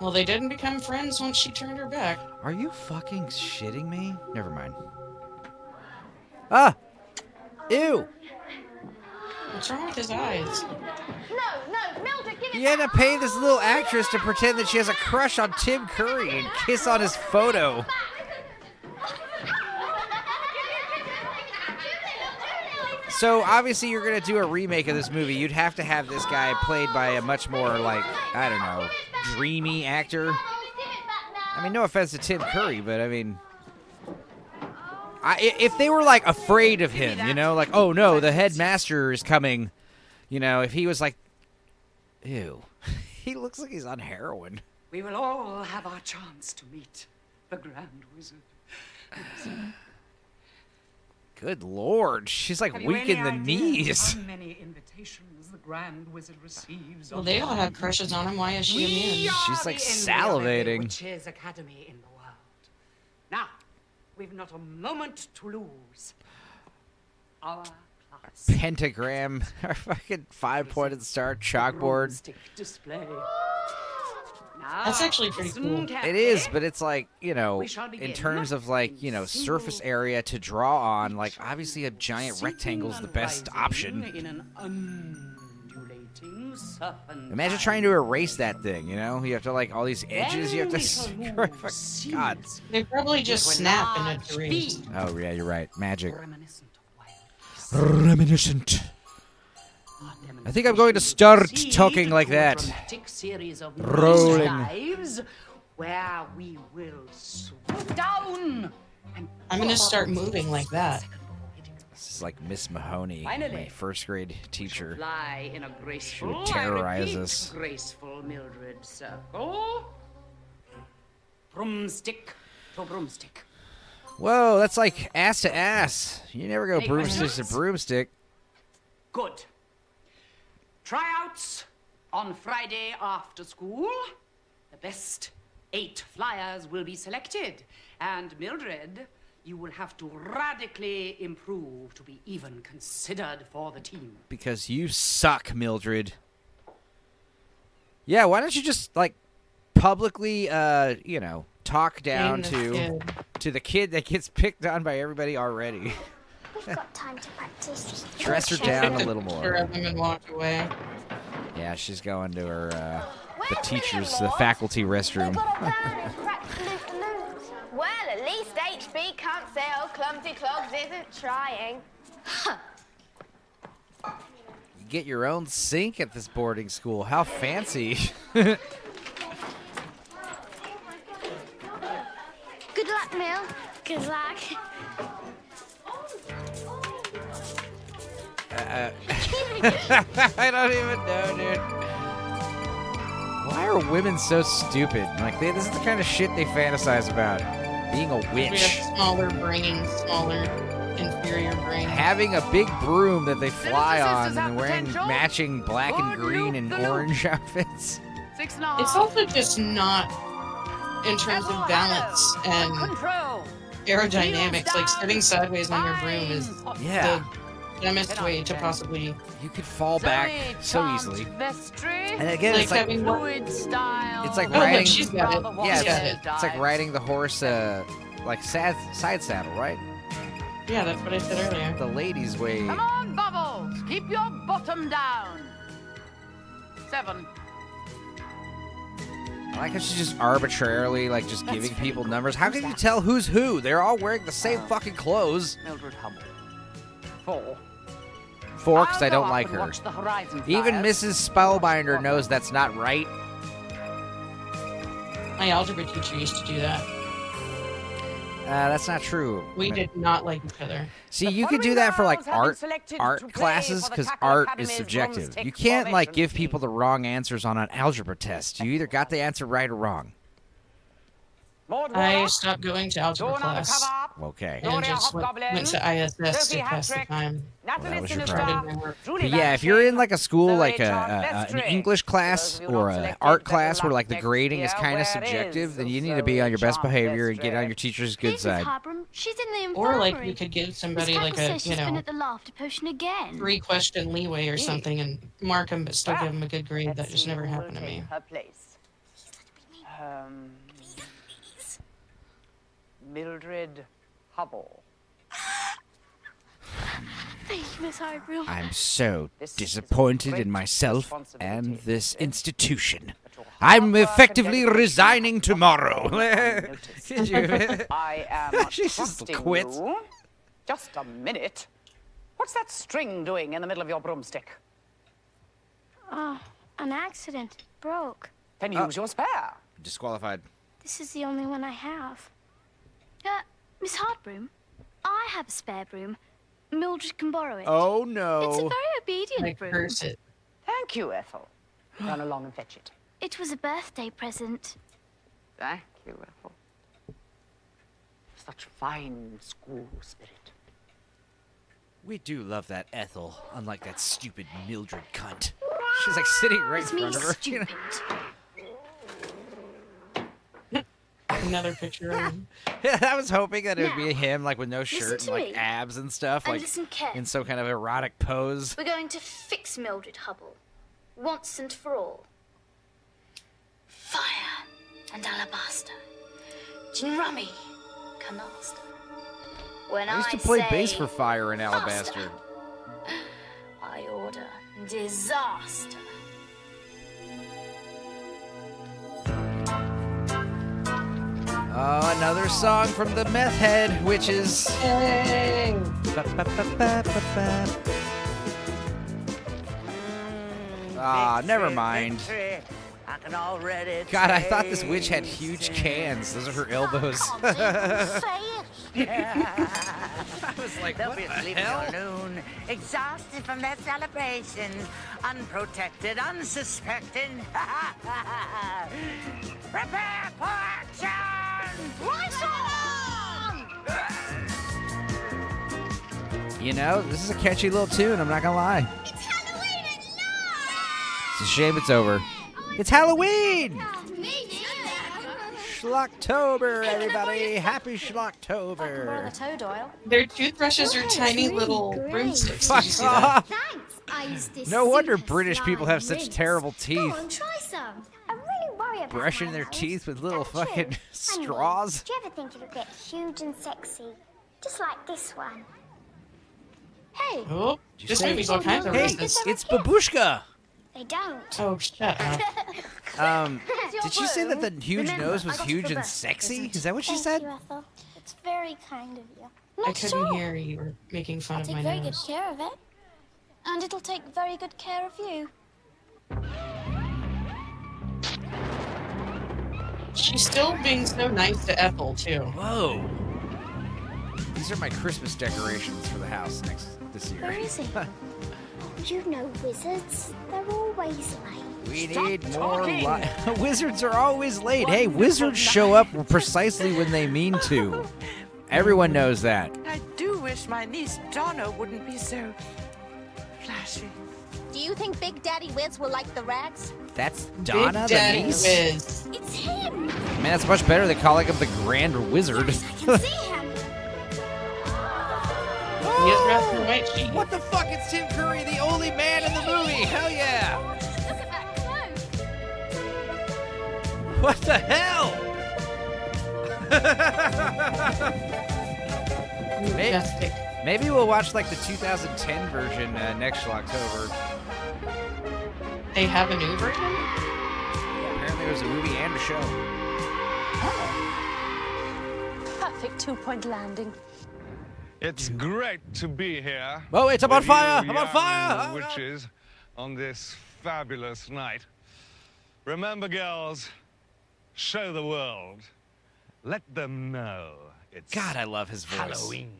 Well, they didn't become friends once she turned her back. Are you fucking shitting me? Never mind. Ah! Ew! What's wrong with his eyes? No, Mildred, give it You had to pay this little actress to pretend that she has a crush on Tim Curry and kiss on his photo. So obviously you're gonna do a remake of this movie. You'd have to have this guy played by a much more like, I don't know, dreamy actor. I mean, no offense to Tim Curry, but I mean, if they were like afraid of him, you know, like, oh no, the headmaster is coming, you know, if he was like, ew, he looks like he's on heroin. We will all have our chance to meet the Grand Wizard. Good Lord, she's like Have you weak in any the idea knees. How many invitations the Grand Wizard receives? Well, they all have crushes on him. Why is she immune? She's like the envy of every salivating. Witches' Academy in the world. Now, we've not a moment to lose. Our class. Pentagram, our fucking 5-pointed star chalkboard. Broomstick display. Now, That's actually pretty listen cool. It carefully. is, but it's like, you know, We shall in begin terms of like, you know, surface area to draw on, like obviously a giant rectangle is the best option. In an undulating serpentine. Imagine trying to erase that thing, you know? You have to like all these edges, you have to God. They probably just snap and it's erased. Oh yeah, you're right. Magic. Reminiscent of wild Reminiscent. I think I'm going to start talking like that. dramatic series of Rolling. dives where we will swoop down and I'm gonna start moving like that. This is like Miss Mahoney, Finally. my first grade teacher. fly in a graceful, would terrorize I repeat, us. graceful Mildred circle. Broomstick to broomstick. Whoa, that's like ass to ass. You never go Any broomstick to questions? broomstick. Good. Tryouts On Friday after school, the best 8 flyers will be selected. And Mildred, you will have to radically improve to be even considered for the team. Because you suck, Mildred. Yeah, why don't you just, like, publicly, talk down to the kid that gets picked on by everybody already. We've got time to practice. Dress her down a little more. And walked away. Yeah, she's going to her, the teachers, the faculty restroom. Well, at least HB can't say old Clumsy Clogs isn't trying. You get your own sink at this boarding school. How fancy. Good luck, Mill. Good luck. I don't even know, dude. Why are women so stupid? Like, this is the kind of shit they fantasize about. Being a witch. We have smaller brains, smaller, inferior brains. Having a big broom that they fly on and wearing matching black and green and orange outfits. It's also just not in terms of balance and aerodynamics. Like, sitting sideways on your broom is the dumbest way to possibly... You could fall back so easily. And again, like it's like... It's like riding... She's got it. Yeah, it's like riding the horse, like side saddle, right? Yeah, that's what I said earlier. The ladies' way. Come on, Bubbles. Keep your bottom down. 7. I like how she's just arbitrarily, like, just giving people numbers. How can you tell who's who? They're all wearing the same fucking clothes. Mildred Hubble. 4. 4, because I don't like her. Even Mrs. Spellbinder knows that's not right. My algebra teacher used to do that. That's not true. We did not like each other. See, you could do that for, like, art classes, because art is subjective. You can't, like, give people the wrong answers on an algebra test. You either got the answer right or wrong. I stopped going to algebra class. Okay. And just went to ISS to pass the time. Well, that was your problem. But yeah, if you're in like a school, like an English class or an art class where like the grading is kind of subjective, then you need to be on your best behavior and get on your teacher's good side. She's in the Or like infirmary. you could give somebody like a, She's been at the laughter potion again. 3-question leeway or something and mark them but still give them a good grade. That just never happened to me. Her place. Mildred Hubble. Thank you, Miss Highbrill. I'm so disappointed in myself and this institution. I'm effectively resigning tomorrow. I am She just quits. you. Just a minute. What's that string doing in the middle of your broomstick? Oh, an accident. Broke. Then use your spare. Disqualified. This is the only one I have. Miss Hardbroom, I have a spare broom. Mildred can borrow it. Oh, no. It's a very obedient broom. Curse it. Thank you, Ethel. Run along and fetch it. It was a birthday present. Thank you, Ethel. Such fine school spirit. We do love that Ethel, unlike that stupid Mildred cunt. She's like sitting right in front of her. Stupid. Another picture of him. Yeah, I was hoping that it would be Now, him, like with no shirt and to like me. abs and stuff, And like listen carefully. in some kind of erotic pose. We're going to fix Mildred Hubble. Once and for all. Fire and alabaster. Gin rummy canaster. When I used to play say bass for Fire and Alabaster. I order disaster. Oh, another song from the Meth Head Witches. Hey! Ah, never mind. I can already God, I thought this witch had huge cans. Those are her elbows. I was like, They'll what be the asleep hell? till noon, exhausted from their celebrations, unprotected, unsuspecting. Prepare for action! Right on! You know, this is a catchy little tune, I'm not gonna lie. It's Halloween at It's a shame it's over. It's Halloween! Schlocktober, everybody! Happy Schlocktober! Their toothbrushes are tiny little broomsticks. Did you see Fuck that? off! Thanks. I used this No wonder super British people have such slime terrible rinse. teeth. Go on, try some. I really worry about Brushing my their nose. teeth with little Don't you? fucking Anyway, straws. do you ever think it'll get huge and sexy? Just like this one. Hey. Oh, this movie's all kinds of Hey, racist. it's Babushka! They don't. Oh, shut up. Did she say that the huge nose was huge and sexy? Is that what she said? Thank you, Ethel. It's very kind of you. I couldn't hear you were making fun of Take my very good nose. care of it. And it'll take very good care of you. She's still being so nice to Ethel, too. Whoa. These are my Christmas decorations for the house this year. Where is he? You know wizards. They're always late. We need more wizards are always late. Hey, wizards show up precisely when they mean to. Everyone knows that. I do wish my niece Donna wouldn't be so flashy. Do you think Big Daddy Wiz will like the rags? That's Donna, Big Daddy the niece? Wiz. It's him. Man, that's much better than calling him the Grand Wizard. I can see him. He is wrapped in white sheet. What the fuck? It's Tim Curry, the only man in the movie. Hell yeah. Look at that cloak. What the hell? Maybe we'll watch like the 2010 version next October. They have a new version? Yeah, apparently there's a movie and a show. Perfect two-point landing. It's great to be here. Oh, wait, I'm on with fire! you I'm on fire! young witches on this fabulous night. Remember, girls, show the world. Let them know it's God, I love his voice. Halloween.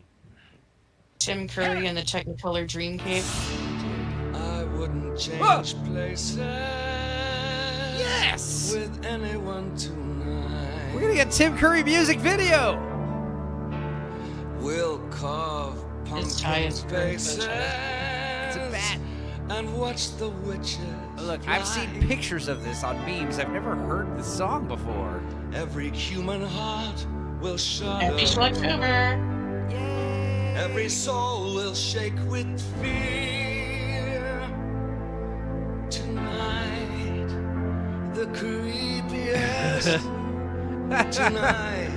Tim Curry in the Technicolor Dream Cape. I wouldn't change places. Yes! With anyone tonight. We're gonna get Tim Curry music video. We'll carve pumpkin faces. It's a bat. And watch the witches. Look, I've seen pictures of this on memes. I've never heard the song before. Every human heart will shudder. Happy Schlocktober. Every soul will shake with fear. Tonight, the creepiest. Tonight,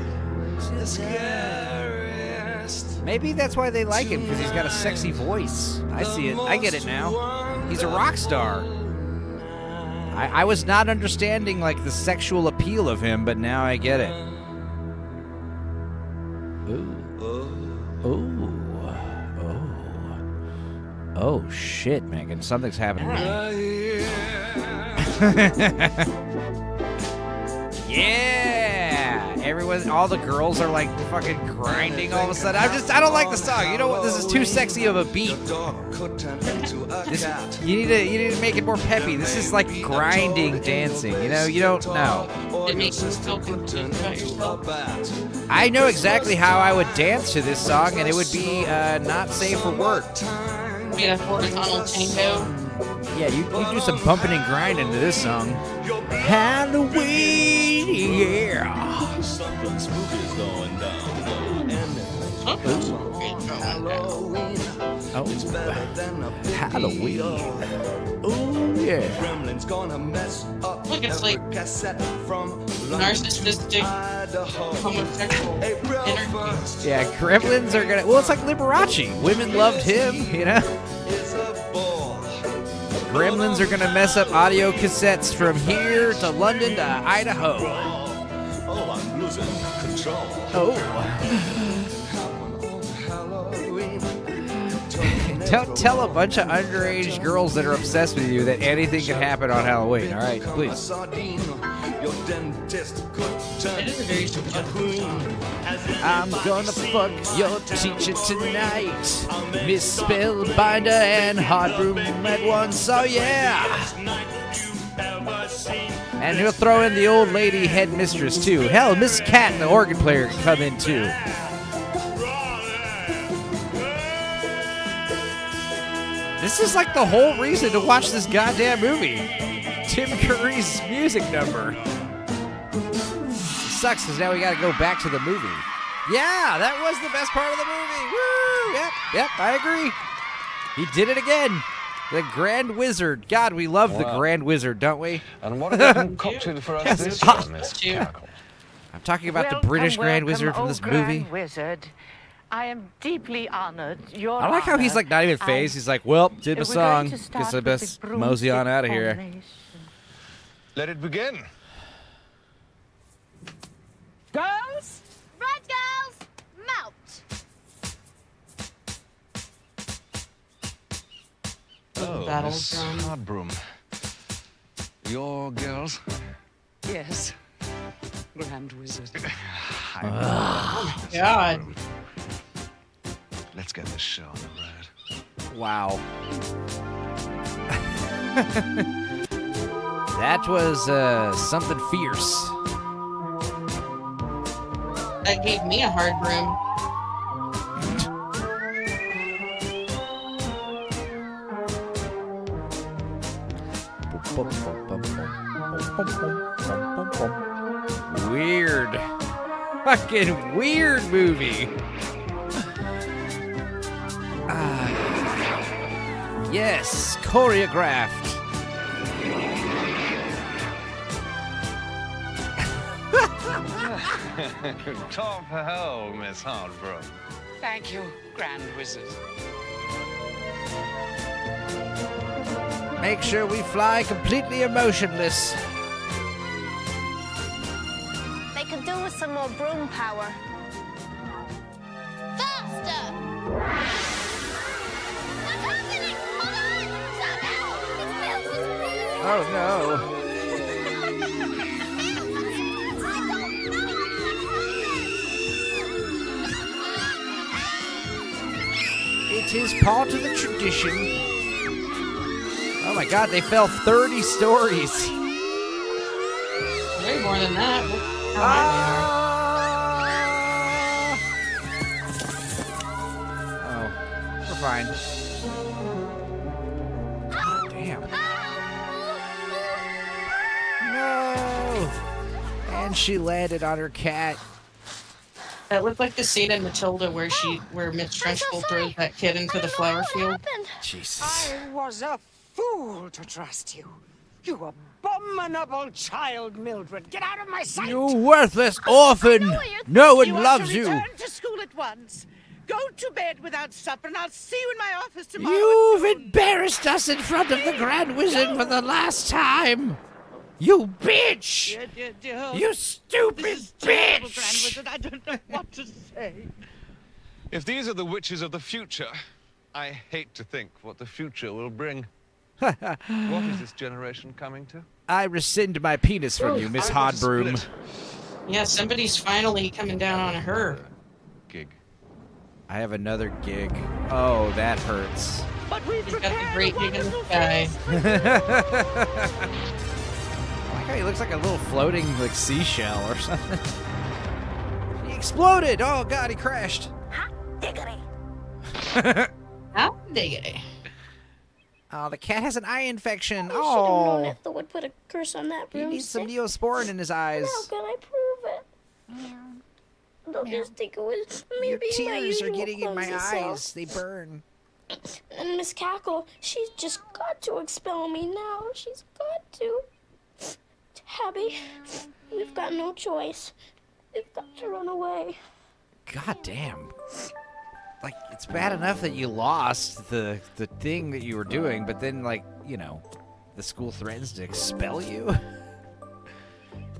the scariest. Maybe that's why they like him, because he's got a sexy voice. I see it. I get it now. He's a rock star. I was not understanding like the sexual appeal of him, but now I get it. Ooh. Oh. Oh shit, Megan. Something's happening. Yeah! Everyone, all the girls are like fucking grinding all of a sudden. I don't like the song. You know what? This is too sexy of a beat. You need to make it more peppy. This is like grinding dancing. You know, you don't know. It makes you feel confused about yourself. I know exactly how I would dance to this song, and it would be not safe for work. Be a horizontal tango. Yeah, you do some bumping and grinding to this song. Halloween, yeah. Something spooky's going down. Oh, It's better than a Halloween. Oh, yeah. Gremlin's gonna mess up. Look, it's like cassette from narcissistic homosexual energy. Yeah, Gremlins are gonna. Well, it's like Liberace. Women loved him, you know. Gremlins are gonna mess up audio cassettes from here to London to Idaho. Oh, I'm losing control. Oh. Don't tell a bunch of underage girls that are obsessed with you that anything can happen on Halloween, all right? Please. I'm gonna fuck your teacher tonight. Miss Spellbinder and Hard Broom at once, oh yeah! And he'll throw in the old lady headmistress too. Hell, Miss Cat, the organ player, can come in too. This is like the whole reason to watch this goddamn movie. Tim Curry's music number. It sucks because now we got to go back to the movie. Yeah, that was the best part of the movie. Woo! Yep, I agree. He did it again. The Grand Wizard. God, we love the Grand Wizard, don't we? And what have you concocted for us this year, Miss Cackle? I'm talking about the British Grand Wizard from this movie. Grand Wizard. I am deeply honored. Your I like how he's like not even phased. He's like, well, did my We're song. going to start Guess I with best the mosey on out of here. formation. Let it begin. Girls? Right, girls? Mount. Oh, Miss Hardbroom. Your girls? Yes. Grand Wizard. Oh my God. Let's get this show on the road. Wow. That was something fierce. That gave me a hard room. Weird. Fucking weird movie. Yes, choreographed. Top hell, Miss Hardbroom. Thank you, Grand Wizard. Make sure we fly completely emotionless. They could do with some more broom power. Faster! What's happening? Hold on! Stop it! Oh no. It is part of the tradition. Oh my God, they fell 30 stories. Way more than that. Oh, we're fine. God damn. No. And she landed on her cat. That looked like the scene in Matilda where Miss Trunchbull throws that kid into the flower field. Jesus. I was a fool to trust you. You abominable child, Mildred. Get out of my sight! You worthless orphan. No one loves you. Return to school at once. Go to bed without supper, and I'll see you in my office tomorrow. You've embarrassed us in front of the Grand Wizard for the last time. You bitch! You stupid Terrible, bitch! Grand Wizard. I don't know what to say. If these are the witches of the future, I hate to think what the future will bring. What is this generation coming to? I rescind my penis from you, Miss Hardbroom. Yeah, somebody's finally coming down on her. Gig. I have another gig. Oh, that hurts. But we've He's got the prepared great a gig in the wonderful sky. I like how he looks like a little floating like seashell or something. He exploded! Oh God, he crashed. Hot diggity. How diggity. Oh, the cat has an eye infection. I should have known Oh, that Thor would put a curse on that he broomstick. needs some Neosporin in his eyes. How can I prove it? They'll just think it was me Your being my tears are usual getting in my clumsy eyes. self. They burn. And Miss Cackle, she's just got to expel me now. She's got to. Tabby, we've got no choice. We've got to run away. God damn. Like, it's bad enough that you lost the thing that you were doing, but then, like, you know, the school threatens to expel you.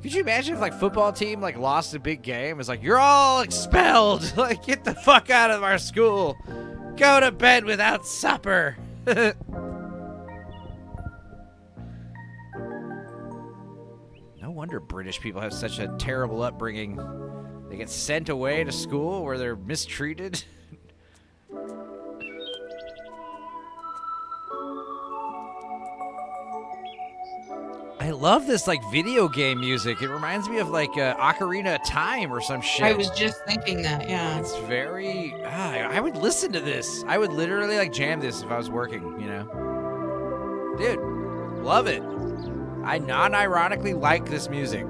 Could you imagine if, like, football team, like, lost a big game? It's like, you're all expelled. Like, get the fuck out of our school. Go to bed without supper. No wonder British people have such a terrible upbringing. They get sent away to school where they're mistreated. I love this like video game music. It reminds me of like Ocarina of Time or some shit. I was just thinking that, yeah. It's very. I would listen to this. I would literally like jam this if I was working, you know? Dude, love it. I non-ironically like this music.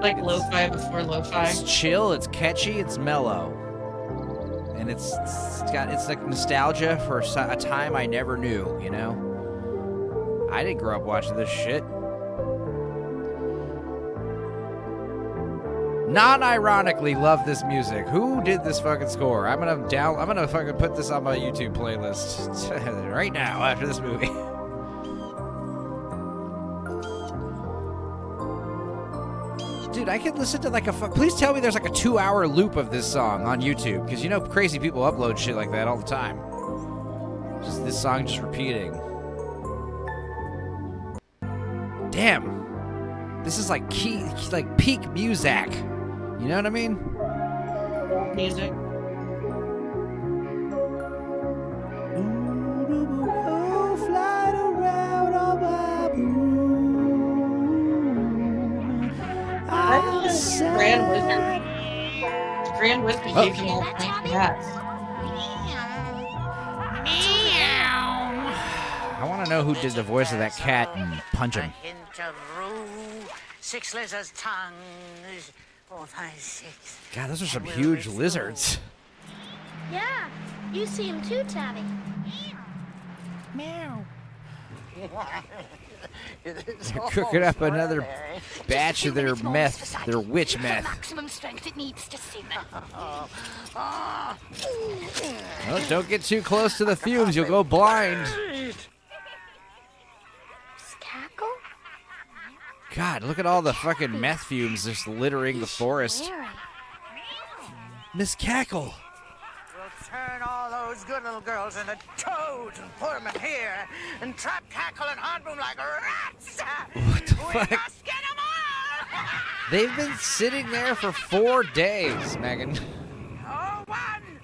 Like lo-fi before lo-fi. It's chill, it's catchy, it's mellow. And it's like nostalgia for a time I never knew, you know? I didn't grow up watching this shit. Non-ironically love this music. Who did this fucking score? I'm gonna fucking put this on my YouTube playlist right now after this movie. Dude, I could listen to like please tell me there's like a 2-hour loop of this song on YouTube, because you know crazy people upload shit like that all the time. Just this song just repeating. Damn. This is like peak music. You know what I mean? Music. Grand Wizard. The Grand Wizard gave him all kinds of hats. I want to know who did the voice of that cat and punch him. Six lizards' tongues. 4, 5, 6. God, those are some huge lizards. Yeah, you see him too, Tabby. Meow. They're cooking up another batch of their meth, their witch meth. Maximum strength it needs to simmer. Oh, don't get too close to the fumes, you'll go blind. Cackle? God, look at all the fucking meth fumes just littering the forest. Miss Cackle. We'll turn all those good little girls into toads and put them in here and trap Cackle and Hardboom like rats. What the We fuck? must get 'em all. They've been sitting there for 4 days, Megan. No one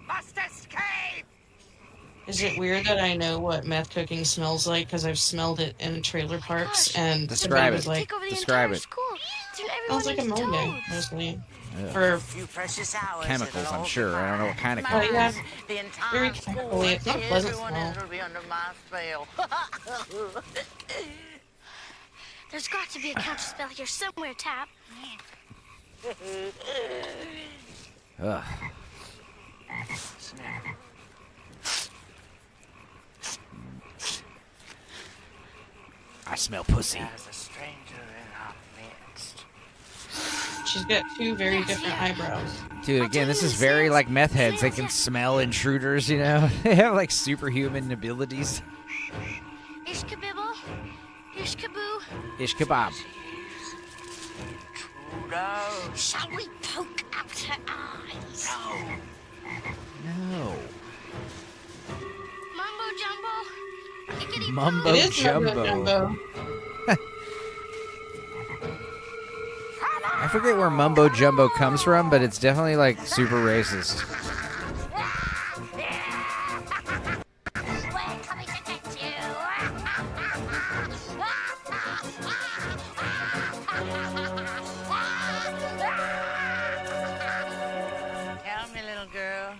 must escape. Is it weird that I know what meth cooking smells like because I've smelled it in trailer parks and Describe was it. like, Describe it. smells like ammonia, mostly. Ugh. Or Chemicals, I'm sure. I don't know what kind of Oh, yeah. chemicals. The entire Very chemically. It's not a pleasant everyone smell. will be under my spell. There's got to be a counter spell here somewhere, Tab. Ugh. I smell pussy. There's a stranger in our midst. She's got 2 very different eyebrows. Dude, again, this is very like meth heads. They can smell intruders, you know? They have like superhuman abilities. Ishkabibble. Ishkaboo. Ish kebab. Shall we poke out her eyes? No. Mumbo jumbo. Hickety Mumbo It is jumbo. Mumbo Jumbo. I forget where mumbo jumbo comes from, but it's definitely like super racist. We're coming to get you. Tell me, little girl,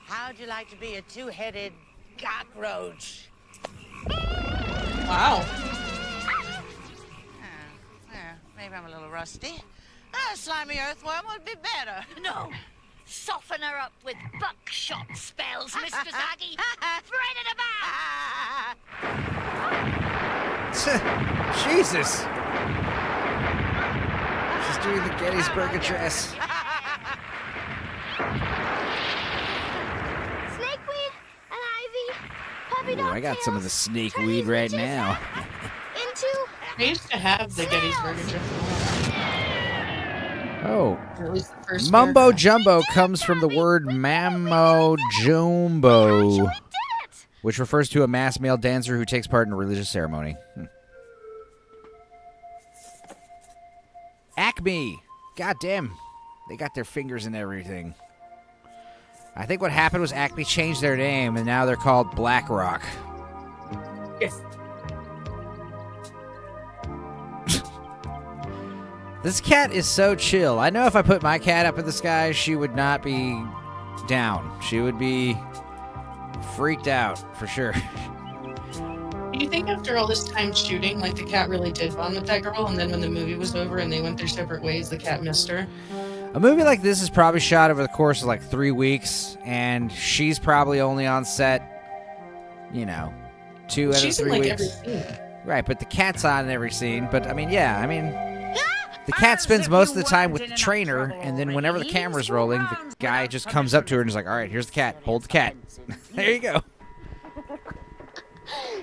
how'd you like to be a 2-headed cockroach? Wow. Maybe I'm a little rusty. A slimy earthworm would be better. No. Soften her up with buckshot spells, Mistress Aggie. Spread it about. Jesus. She's doing the Gettysburg Address. Snakeweed and ivy. Puppy Ooh, dog I got some of the tails, snake turn weed these right bitches now. Into I used to have the Gettysburg Address. Oh. Or at least the first Mumbo paragraph. jumbo comes from the word mammo jumbo, which refers to a masked male dancer who takes part in a religious ceremony. Acme. God damn. They got their fingers in everything. I think what happened was Acme changed their name, and now they're called Black Rock. Yes. This cat is so chill. I know if I put my cat up in the sky, she would not be down. She would be freaked out, for sure. Do you think after all this time shooting, like the cat really did bond with that girl, and then when the movie was over and they went their separate ways, the cat missed her? A movie like this is probably shot over the course of like 3 weeks, and she's probably only on set, 2 out She's of in 3 like weeks. every scene. Right, but the cat's on every scene. But the cat spends most of the time with the trainer, and then whenever the camera's rolling, the guy just comes up to her and is like, "All right, here's the cat. Hold the cat." There you go.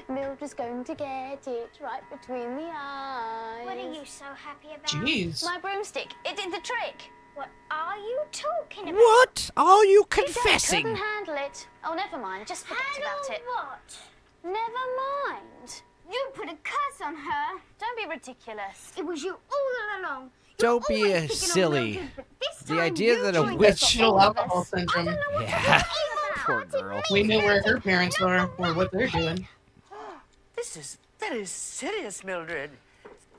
Mildred's going to get it right between the eyes. What are you so happy about? Jeez. My broomstick. It did the trick. What are you talking about? What are you It confessing? couldn't handle it. Oh, never mind. Just forget about it. What? Never mind. You put a curse on her. Don't be ridiculous. It was you all along. Don't be a silly. The idea that a witch. Fetal alcohol syndrome. Yeah. Poor girl. We know where her parents are or what they're doing. This is very serious, Mildred.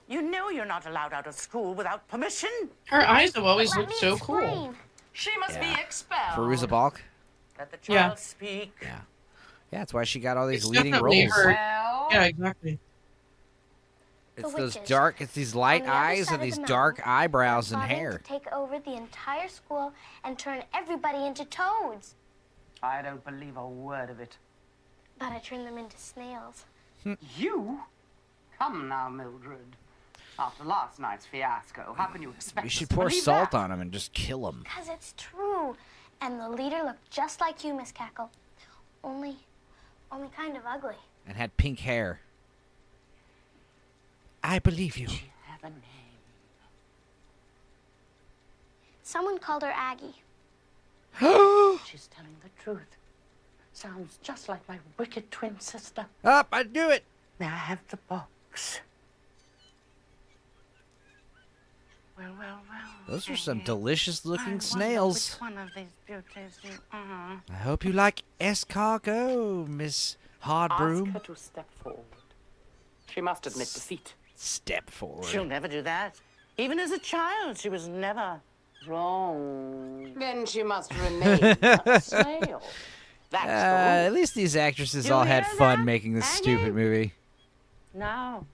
You know you're not allowed out of school without permission. Her eyes have always looked so cool. She must be expelled. Feruza Balk. Let the child Yeah. speak. Yeah, that's why she got all these It's leading definitely roles. her. Yeah, exactly. It's The those witches. dark. It's these light On the other eyes side and of these the dark mountain, eyebrows and plotting hair. to take over the entire school and turn everybody into toads. I don't believe a word of it. But I turned them into snails. You? Come now, Mildred. After last night's fiasco, how can you expect We us should to pour believe salt that? on him and just kill him. Because it's true. And the leader looked just like you, Miss Cackle. Only kind of ugly. And had pink hair. I believe you. Have a name. Someone called her Aggie. She's telling the truth. Sounds just like my wicked twin sister. Up, I knew it. May I have the box? Well. Those are some delicious-looking I wonder snails. which one of these beauties you are. I hope you like escargot, Miss Hardbroom. Ask her to step forward. She must admit defeat. Step forward. She'll never do that. Even as a child, she was never wrong. Then she must remain a snail. That's the At rule. least these actresses You all had hear fun that, making this Aggie? stupid movie. Now,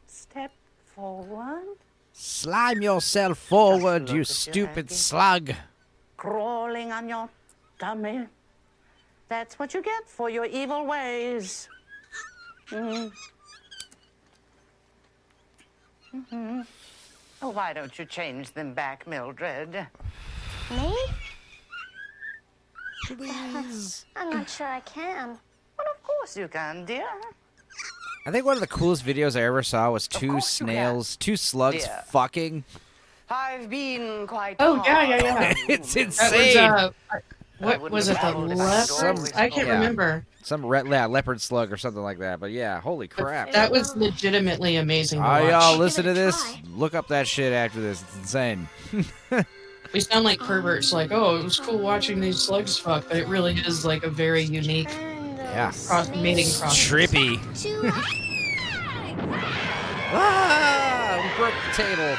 step forward. Slime yourself forward, look you at you, stupid Aggie. slug. Crawling on your tummy. That's what you get for your evil ways. Oh, why don't you change them back, Mildred? Me? Please. I'm not sure I can. Well, of course you can, dear. I think one of the coolest videos I ever saw was two course you snails, two slugs Dear. fucking. I've been quite Oh, yeah. It's That insane. was, what was it, the leopard? I can't remember. Some leopard slug or something like that. But yeah, holy crap. That was legitimately amazing to All watch. y'all listen to this? Look up that shit after this. It's insane. We sound like perverts, like, oh, it was cool watching these slugs fuck, but it really is like a very unique Yeah. mating process. Trippy. Ah, we broke the table.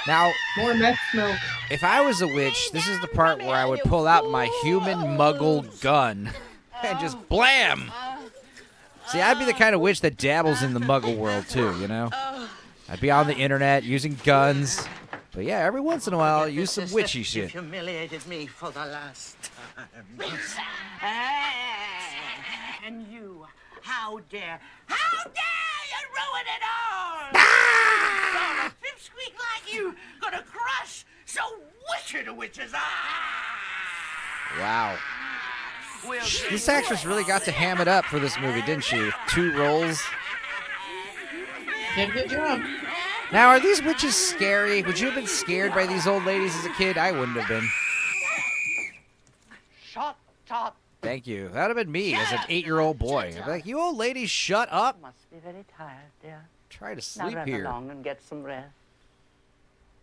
Now, More meth smoke. if I was a witch, this is the part where I would pull out my human muggle gun and just blam. See, I'd be the kind of witch that dabbles in the muggle world too, you know? I'd be on the internet using guns. But yeah, every once in a while, I'll use some witchy You've shit. humiliated me for the last time. And you, how dare you ruin it all? So a pipsqueak like you gonna crush so wicked a witch's eye. Wow. This actress really got to ham it up for this movie, didn't she? 2 roles. Did a good job. Now, are these witches scary? Would you have been scared by these old ladies as a kid? I wouldn't have been. Shut up. Thank you. That would have been me as an 8-year-old boy. I'd be like, you old ladies, shut up. Must be very tired, dear. Try to Now sleep run here. along and get some rest.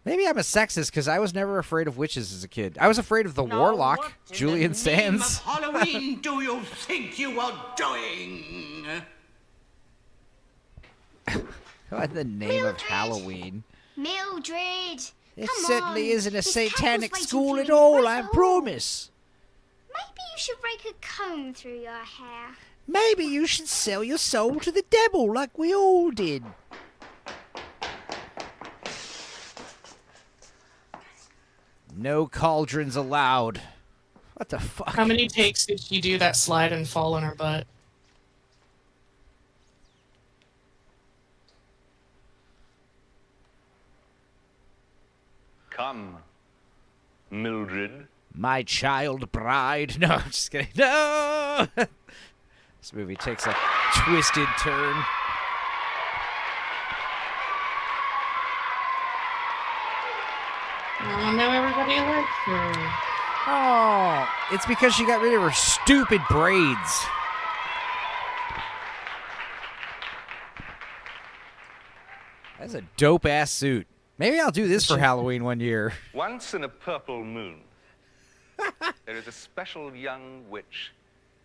Maybe I'm a sexist because I was never afraid of witches as a kid. I was afraid of the warlock, Julian Sands. Halloween do you think you are doing? What in the name of Halloween? Mildred! It Come certainly on. isn't a Miss satanic Cackle's school waiting at for you in the all, front I hall. promise. Maybe you should rake a comb through your hair. Maybe you should sell your soul to the devil like we all did. No cauldrons allowed. What the fuck? How many takes did she do that slide and fall on her butt? Come, Mildred. My child bride. No, I'm just kidding. No! This movie takes a twisted turn. Oh, now everybody likes her. Oh, it's because she got rid of her stupid braids. That's a dope-ass suit. Maybe I'll do this for Halloween one year. Once in a purple moon, there is a special young witch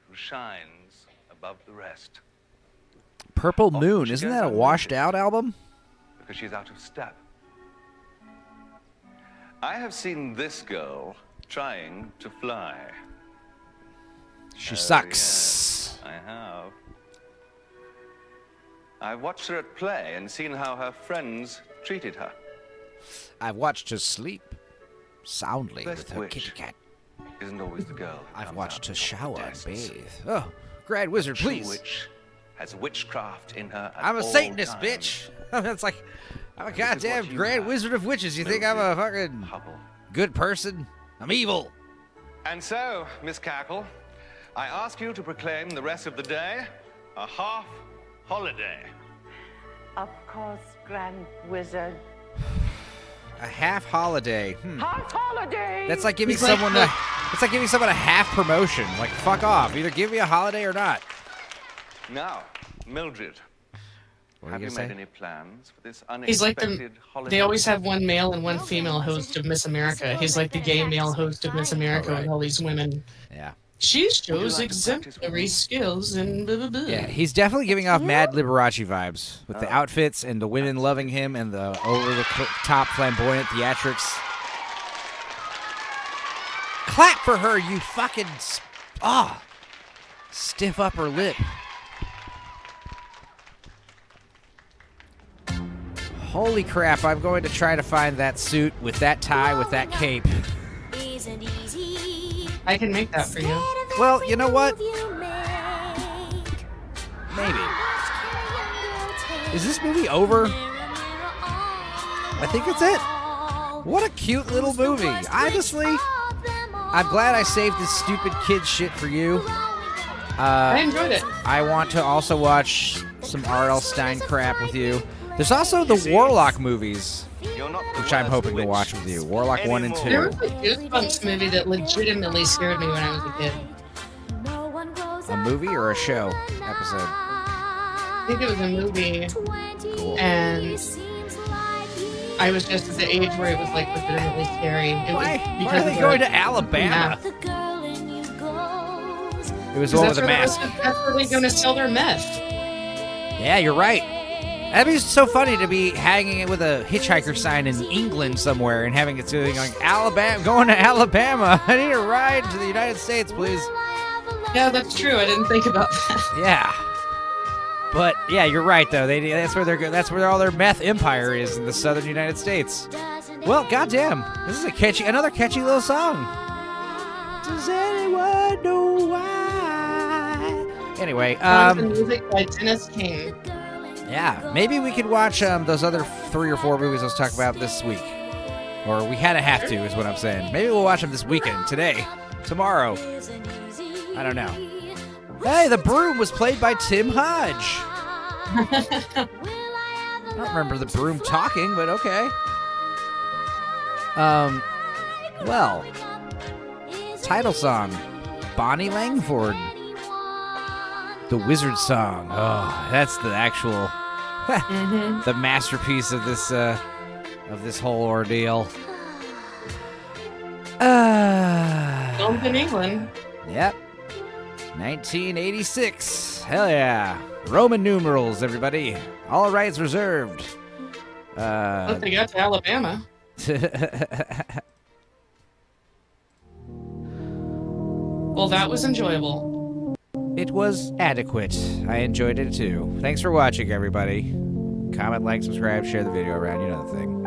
who shines above the rest. Purple Moon, she isn't goes that a unnoticed. washed-out album? Because she's out of step. I have seen this girl trying to fly. She sucks. Yes, I have. I've watched her at play and seen how her friends treated her. I've watched her sleep soundly Best with her witch kitty cat. Isn't always the girl. who I've comes watched out her of shower and desks. bathe. Oh, Grand Wizard, True please. witch has witchcraft in her. At I'm a all Satanist, times. bitch. That's like, I'm a This is what goddamn you Grand have, Wizard of Witches. You think I'm a fucking good person? I'm evil. And so, Miss Cackle, I ask you to proclaim the rest of the day a half holiday. Of course, Grand Wizard. A half holiday. Half holiday! That's like giving He's like someone the- a. It's like giving someone a half promotion. Like, fuck off. Either give me a holiday or not. Now, Mildred, What have are you you made gonna say? any plans for this He's like unexpected the. holiday? They always have one male and one female host of Miss America. He's like the gay male host of Miss America with all these women. Yeah. She shows exemplary skills and blah, blah, blah. Yeah, he's definitely giving off Mad Liberace vibes with the outfits and the women loving him and the over-the-top flamboyant theatrics. Clap for her, you fucking... stiff upper lip. Holy crap, I'm going to try to find that suit with that tie, with that cape. I can make that for you. Well, you know what? Maybe. Is this movie over? I think it's it. What a cute little movie. Honestly, I'm glad I saved this stupid kid shit for you. I enjoyed it. I want to also watch some R.L. Stein crap with you. There's also the Warlock movies, which I'm hoping to watch with you. Warlock 1 and 2. There was a Goosebumps movie that legitimately scared me when I was a kid. A movie or a show episode? I think it was a movie. Cool. And I was just at the age where it was like legitimately scary. It was Why because are of they the going to Alabama? meth. It was the one with the That's mask. where they're going to sell their meth. Yeah, you're right. That'd be so funny to be hanging it with a hitchhiker sign in England somewhere and having it saying like Alabama, going to Alabama. I need a ride to the United States, please. Yeah, that's true. I didn't think about that. Yeah. But yeah, you're right though. That's where they're that's where all their meth empire is in the southern United States. Well, goddamn, this is another catchy little song. Does anyone know why? Anyway, The music by Dennis King. yeah, maybe we could watch those other 3 or 4 movies I was talking about this week, or we had to have to, is what I'm saying. Maybe we'll watch them this weekend, today, tomorrow. I don't know. Hey, the broom was played by Tim Hodge. I don't remember the broom talking, but okay. Well, title song, Bonnie Langford. The Wizard Song. Oh, that's the actual, the masterpiece of this whole ordeal. Filmed in England. Yep. 1986. Hell yeah. Roman numerals, everybody. All rights reserved. But they got to Alabama. Well, that was enjoyable. It was adequate. I enjoyed it too. Thanks for watching, everybody. Comment, like, subscribe, share the video around. You know the thing.